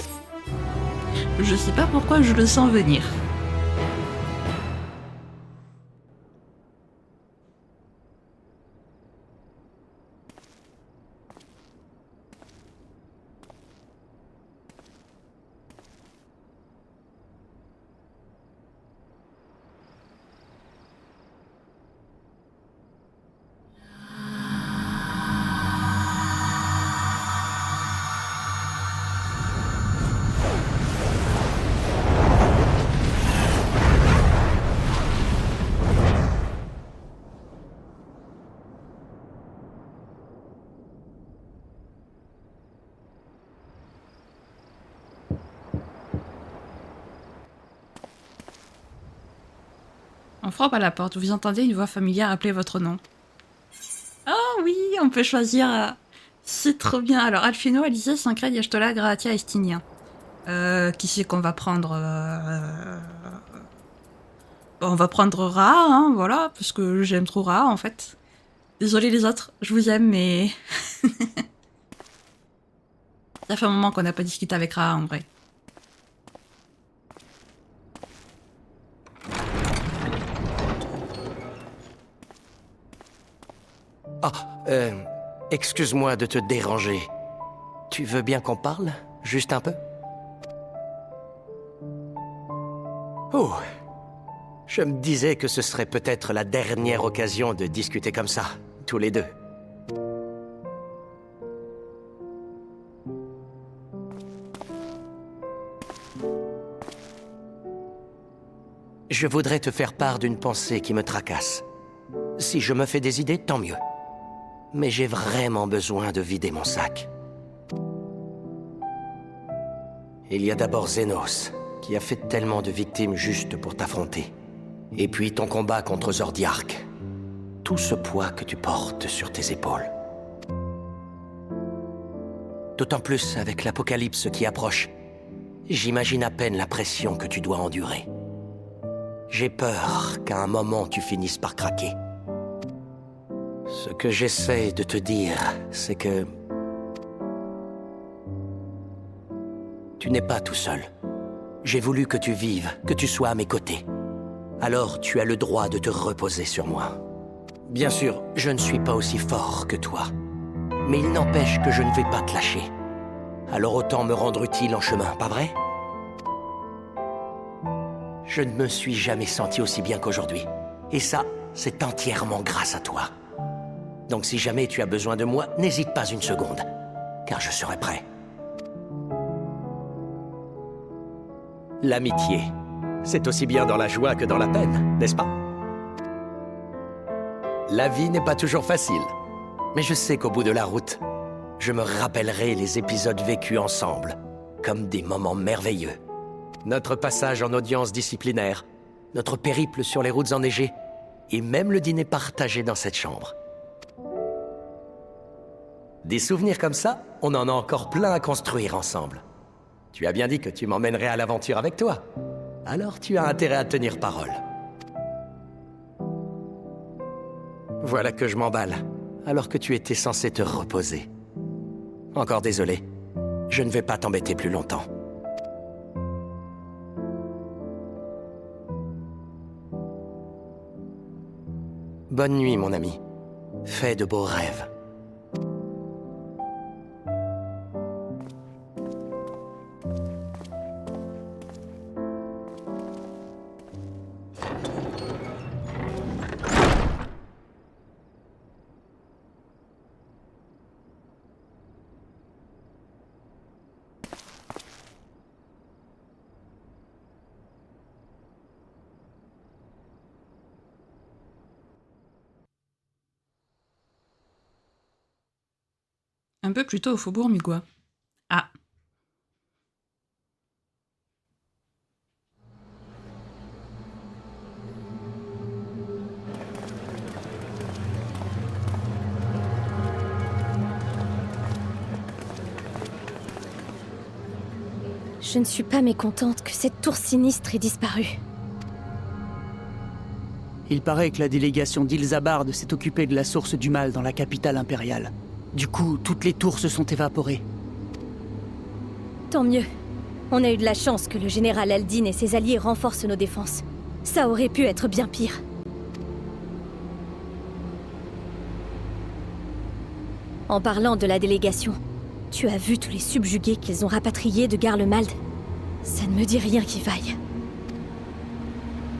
Je sais pas pourquoi je le sens venir. On frappe à la porte. Vous entendez une voix familière appeler votre nom. Oh oui, on peut choisir. C'est trop bien. Alors, Alphino, Alizé, Sancred, Yashtola, Gratia et Stinien. Qui c'est qu'on va prendre On va prendre Ra, hein, voilà, parce que j'aime trop Ra, en fait. Désolé les autres, je vous aime, mais... Ça fait un moment qu'on n'a pas discuté avec Ra, en vrai. Ah, excuse-moi de te déranger. Tu veux bien qu'on parle? Juste un peu? Oh, je me disais que ce serait peut-être la dernière occasion de discuter comme ça, tous les deux. Je voudrais te faire part d'une pensée qui me tracasse. Si je me fais des idées, tant mieux. Mais j'ai vraiment besoin de vider mon sac. Il y a d'abord Xenos, qui a fait tellement de victimes juste pour t'affronter. Et puis ton combat contre Zordiark. Tout ce poids que tu portes sur tes épaules. D'autant plus avec l'apocalypse qui approche. J'imagine à peine la pression que tu dois endurer. J'ai peur qu'à un moment tu finisses par craquer. Ce que j'essaie de te dire, c'est que... tu n'es pas tout seul. J'ai voulu que tu vives, que tu sois à mes côtés. Alors tu as le droit de te reposer sur moi. Bien sûr, je ne suis pas aussi fort que toi. Mais il n'empêche que je ne vais pas te lâcher. Alors autant me rendre utile en chemin, pas vrai? Je ne me suis jamais senti aussi bien qu'aujourd'hui. Et ça, c'est entièrement grâce à toi. Donc si jamais tu as besoin de moi, n'hésite pas une seconde, car je serai prêt. L'amitié, c'est aussi bien dans la joie que dans la peine, n'est-ce pas? La vie n'est pas toujours facile, mais je sais qu'au bout de la route, je me rappellerai les épisodes vécus ensemble, comme des moments merveilleux. Notre passage en audience disciplinaire, notre périple sur les routes enneigées, et même le dîner partagé dans cette chambre. Des souvenirs comme ça, on en a encore plein à construire ensemble. Tu as bien dit que tu m'emmènerais à l'aventure avec toi. Alors tu as intérêt à tenir parole. Voilà que je m'emballe, alors que tu étais censé te reposer. Encore désolé, je ne vais pas t'embêter plus longtemps. Bonne nuit, mon ami. Fais de beaux rêves. Un peu plus tôt au faubourg Mugua. Ah. Je ne suis pas mécontente que cette tour sinistre ait disparu. Il paraît que la délégation d'Ilzabard s'est occupée de la source du mal dans la capitale impériale. Du coup, toutes les tours se sont évaporées. Tant mieux. On a eu de la chance que le général Aldin et ses alliés renforcent nos défenses. Ça aurait pu être bien pire. En parlant de la délégation, tu as vu tous les subjugués qu'ils ont rapatriés de Garlemald? Ça ne me dit rien qui vaille.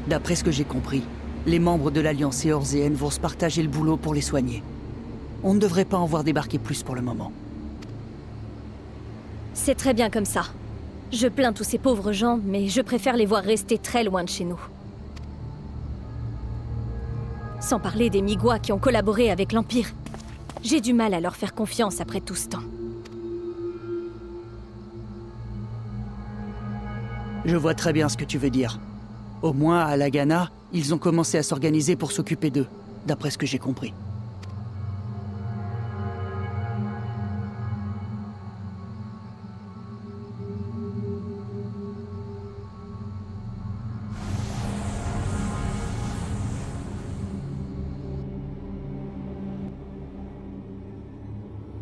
D'après ce que j'ai compris, les membres de l'Alliance éorzéenne vont se partager le boulot pour les soigner. On ne devrait pas en voir débarquer plus pour le moment. C'est très bien comme ça. Je plains tous ces pauvres gens, mais je préfère les voir rester très loin de chez nous. Sans parler des Migwa qui ont collaboré avec l'Empire. J'ai du mal à leur faire confiance après tout ce temps. Je vois très bien ce que tu veux dire. Au moins, à Lagana, ils ont commencé à s'organiser pour s'occuper d'eux, d'après ce que j'ai compris.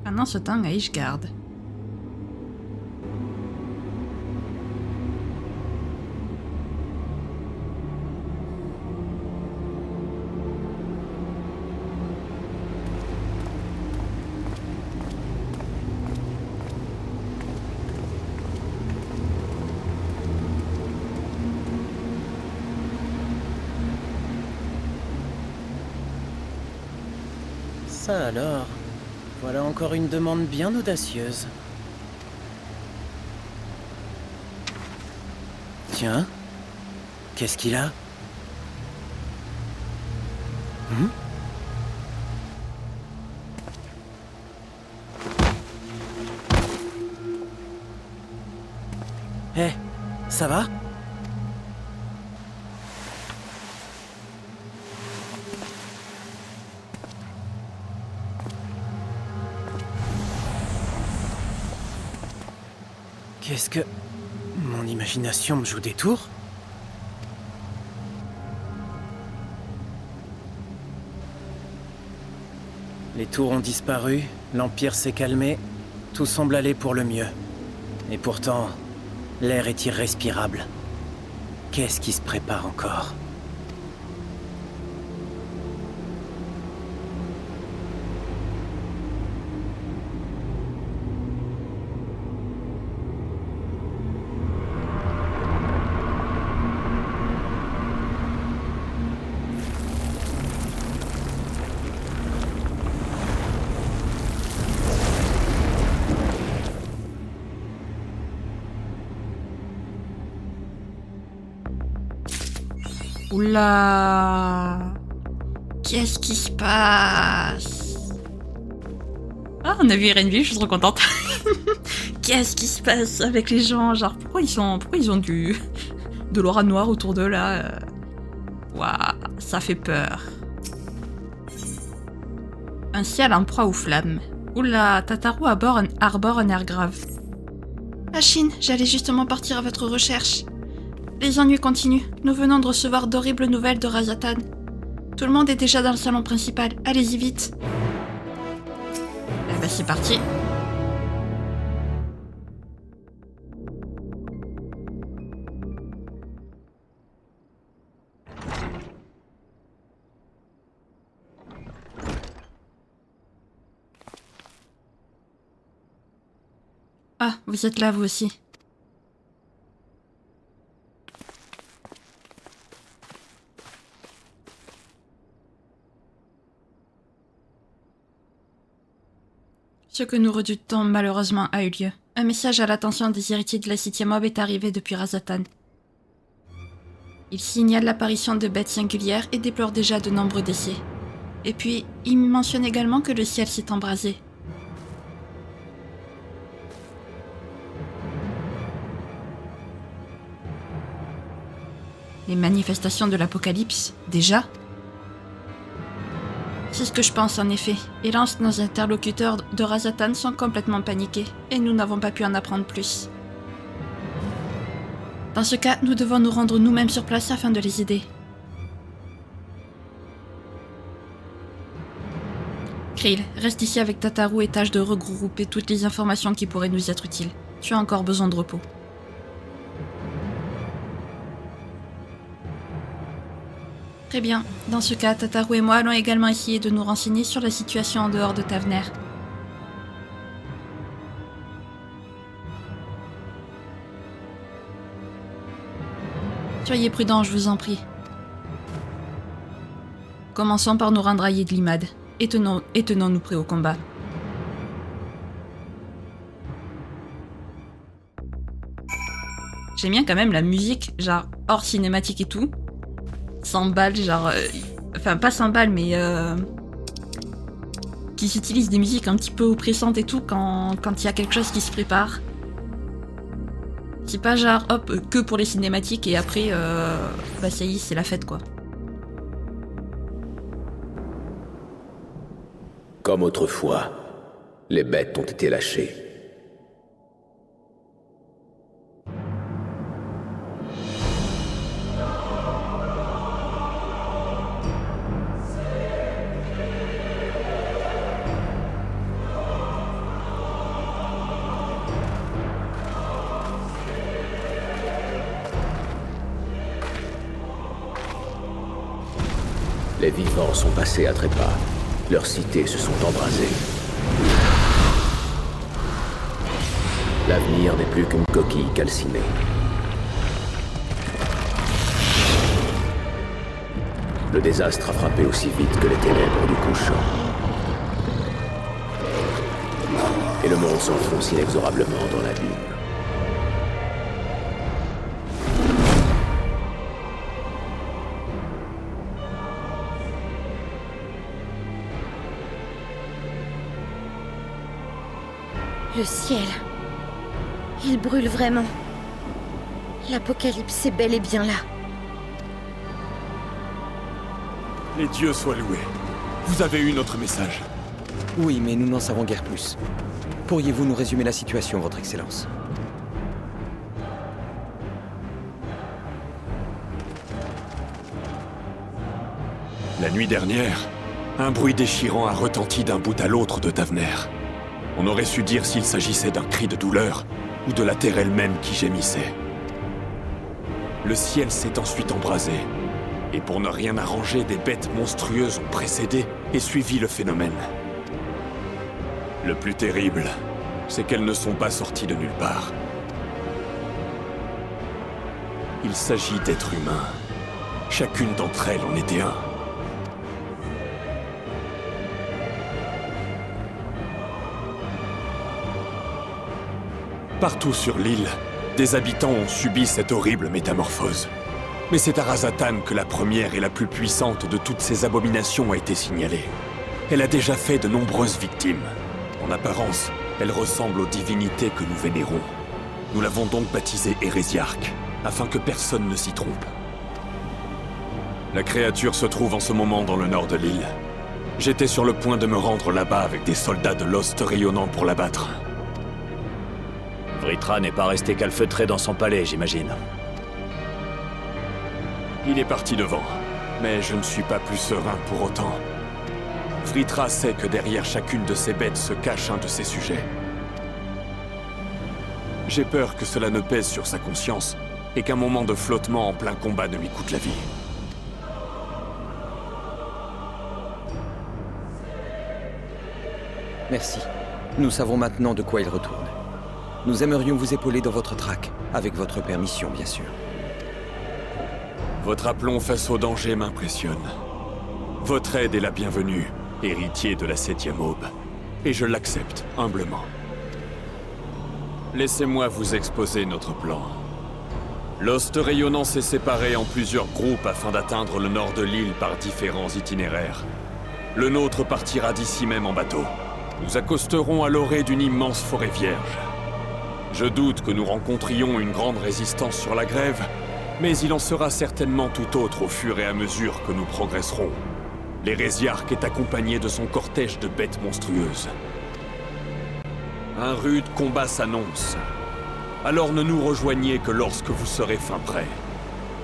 Pendant ce temps, à Ishgard. Ça alors, voilà encore une demande bien audacieuse. Tiens, qu'est-ce qu'il a? Hé, ça va? Qu'est-ce que... Mon imagination me joue des tours? Les tours ont disparu, l'Empire s'est calmé, tout semble aller pour le mieux. Et pourtant, l'air est irrespirable. Qu'est-ce qui se prépare encore? Oula! Qu'est-ce qui se passe? Ah, on a vu Erenville, je suis trop contente. Qu'est-ce qui se passe avec les gens? Genre, pourquoi ils ont de l'aura noire autour d'eux là? Waouh, ça fait peur. Un ciel en proie aux flammes. Oula, Tataru arbore un air grave. Achine, j'allais justement partir à votre recherche. Les ennuis continuent. Nous venons de recevoir d'horribles nouvelles de Razatan. Tout le monde est déjà dans le salon principal. Allez-y vite. Eh ben c'est parti. Ah, vous êtes là vous aussi. Ce que nous redoutons malheureusement a eu lieu. Un message à l'attention des héritiers de la Cité Mob est arrivé depuis Razatan. Il signale l'apparition de bêtes singulières et déplore déjà de nombreux décès. Et puis, il mentionne également que le ciel s'est embrasé. Les manifestations de l'apocalypse, déjà ? C'est ce que je pense en effet. Hélas, nos interlocuteurs de Razatan sont complètement paniqués, et nous n'avons pas pu en apprendre plus. Dans ce cas, nous devons nous rendre nous-mêmes sur place afin de les aider. Krill, reste ici avec Tataru et tâche de regrouper toutes les informations qui pourraient nous être utiles. Tu as encore besoin de repos. Très bien. Dans ce cas, Tataru et moi allons également essayer de nous renseigner sur la situation en dehors de Tavener. Soyez prudents, je vous en prie. Commençons par nous rendre à Yedlimad, et tenons-nous prêts au combat. J'aime bien quand même la musique, genre hors cinématique et tout. 100 balles, genre... enfin, pas 100 balles, mais... qui utilisent des musiques un petit peu oppressantes et tout quand il y a quelque chose qui se prépare. C'est pas genre, hop, que pour les cinématiques et après, bah ça y est, c'est la fête, quoi. Comme autrefois, les bêtes ont été lâchées. Les vivants sont passés à trépas. Leurs cités se sont embrasées. L'avenir n'est plus qu'une coquille calcinée. Le désastre a frappé aussi vite que les ténèbres du couchant. Et le monde s'enfonce inexorablement dans la lune. Le ciel. Il brûle vraiment. L'apocalypse est bel et bien là. Les dieux soient loués. Vous avez eu notre message. Oui, mais nous n'en savons guère plus. Pourriez-vous nous résumer la situation, Votre Excellence? La nuit dernière, un bruit déchirant a retenti d'un bout à l'autre de Tavener. On aurait su dire s'il s'agissait d'un cri de douleur ou de la terre elle-même qui gémissait. Le ciel s'est ensuite embrasé, et pour ne rien arranger, des bêtes monstrueuses ont précédé et suivi le phénomène. Le plus terrible, c'est qu'elles ne sont pas sorties de nulle part. Il s'agit d'êtres humains. Chacune d'entre elles en était un. Partout sur l'île, des habitants ont subi cette horrible métamorphose. Mais c'est à Razatan que la première et la plus puissante de toutes ces abominations a été signalée. Elle a déjà fait de nombreuses victimes. En apparence, elle ressemble aux divinités que nous vénérons. Nous l'avons donc baptisée Hérésiarque, afin que personne ne s'y trompe. La créature se trouve en ce moment dans le nord de l'île. J'étais sur le point de me rendre là-bas avec des soldats de l'Ost rayonnant pour l'abattre. Vritra n'est pas resté calfeutré dans son palais, j'imagine. Il est parti devant, mais je ne suis pas plus serein pour autant. Vritra sait que derrière chacune de ces bêtes se cache un de ses sujets. J'ai peur que cela ne pèse sur sa conscience et qu'un moment de flottement en plein combat ne lui coûte la vie. Merci. Nous savons maintenant de quoi il retourne. Nous aimerions vous épauler dans votre traque, avec votre permission, bien sûr. Votre aplomb face au danger m'impressionne. Votre aide est la bienvenue, héritier de la 7e aube. Et je l'accepte, humblement. Laissez-moi vous exposer notre plan. L'Ost rayonnant s'est séparé en plusieurs groupes afin d'atteindre le nord de l'île par différents itinéraires. Le nôtre partira d'ici même en bateau. Nous accosterons à l'orée d'une immense forêt vierge. Je doute que nous rencontrions une grande résistance sur la grève, mais il en sera certainement tout autre au fur et à mesure que nous progresserons. L'Hérésiarque est accompagné de son cortège de bêtes monstrueuses. Un rude combat s'annonce. Alors ne nous rejoignez que lorsque vous serez fin prêt.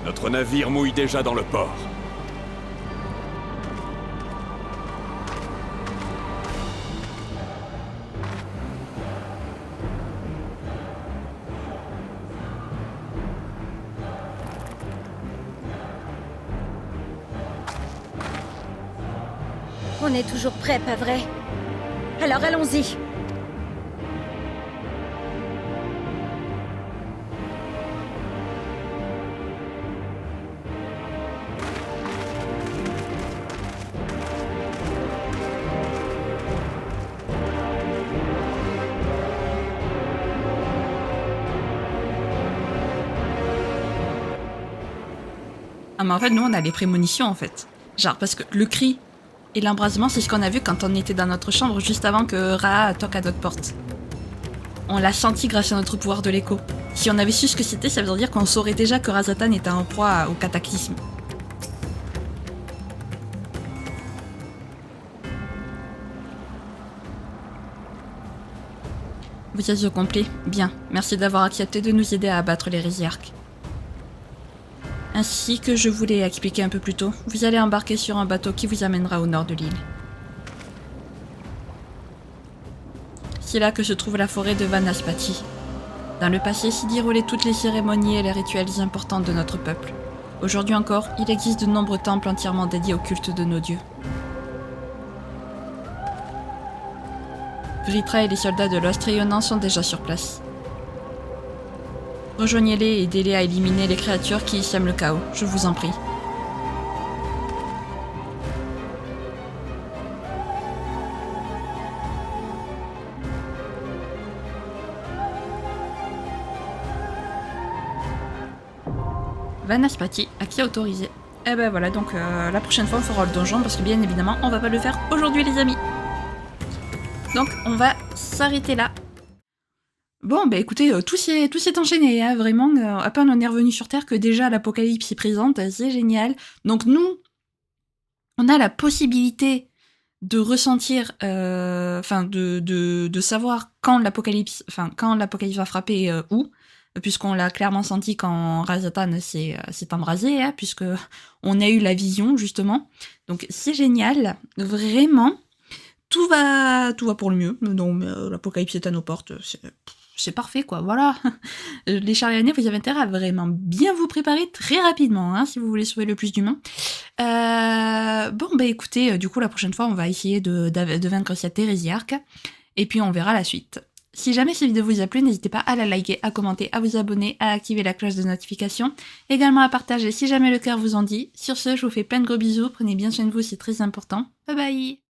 Notre navire mouille déjà dans le port. On est toujours prêt, pas vrai? Alors allons-y. Ah mais en fait, nous, on a les prémonitions, en fait. Genre, parce que le cri et l'embrasement, c'est ce qu'on a vu quand on était dans notre chambre juste avant que Raa toque à notre porte. On l'a senti grâce à notre pouvoir de l'écho. Si on avait su ce que c'était, ça veut dire qu'on saurait déjà que Razatan était en proie au cataclysme. Vous êtes au complet? Bien. Merci d'avoir accepté de nous aider à abattre les Résiarques. Ainsi que je vous l'ai expliqué un peu plus tôt, vous allez embarquer sur un bateau qui vous amènera au nord de l'île. C'est là que se trouve la forêt de Vanaspati. Dans le passé s'y déroulaient toutes les cérémonies et les rituels importants de notre peuple. Aujourd'hui encore, il existe de nombreux temples entièrement dédiés au culte de nos dieux. Vritra et les soldats de l'Ost rayonnant sont déjà sur place. Rejoignez-les et aidez-les à éliminer les créatures qui sèment le chaos, je vous en prie. Vanaspati, à qui a autorisé. Et ben voilà, donc la prochaine fois on fera le donjon parce que bien évidemment on va pas le faire aujourd'hui les amis. Donc on va s'arrêter là. Bon bah écoutez, tout s'est enchaîné, hein, vraiment, à peine on est revenu sur Terre que déjà l'apocalypse est présente, c'est génial. Donc nous, on a la possibilité de ressentir, de savoir quand l'apocalypse va frapper où, puisqu'on l'a clairement senti quand Razatan s'est embrasé, hein, puisque on a eu la vision justement. Donc c'est génial, vraiment. Tout va pour le mieux. Donc l'apocalypse est à nos portes. C'est parfait, quoi. Voilà. Les Charlianais, vous avez intérêt à vraiment bien vous préparer très rapidement, hein, si vous voulez sauver le plus d'humains. Bon, bah écoutez, du coup, la prochaine fois, on va essayer de vaincre cette hérésiarque. Et puis, on verra la suite. Si jamais cette vidéo vous a plu, n'hésitez pas à la liker, à commenter, à vous abonner, à activer la cloche de notification. Également à partager si jamais le cœur vous en dit. Sur ce, je vous fais plein de gros bisous. Prenez bien soin de vous, c'est très important. Bye bye.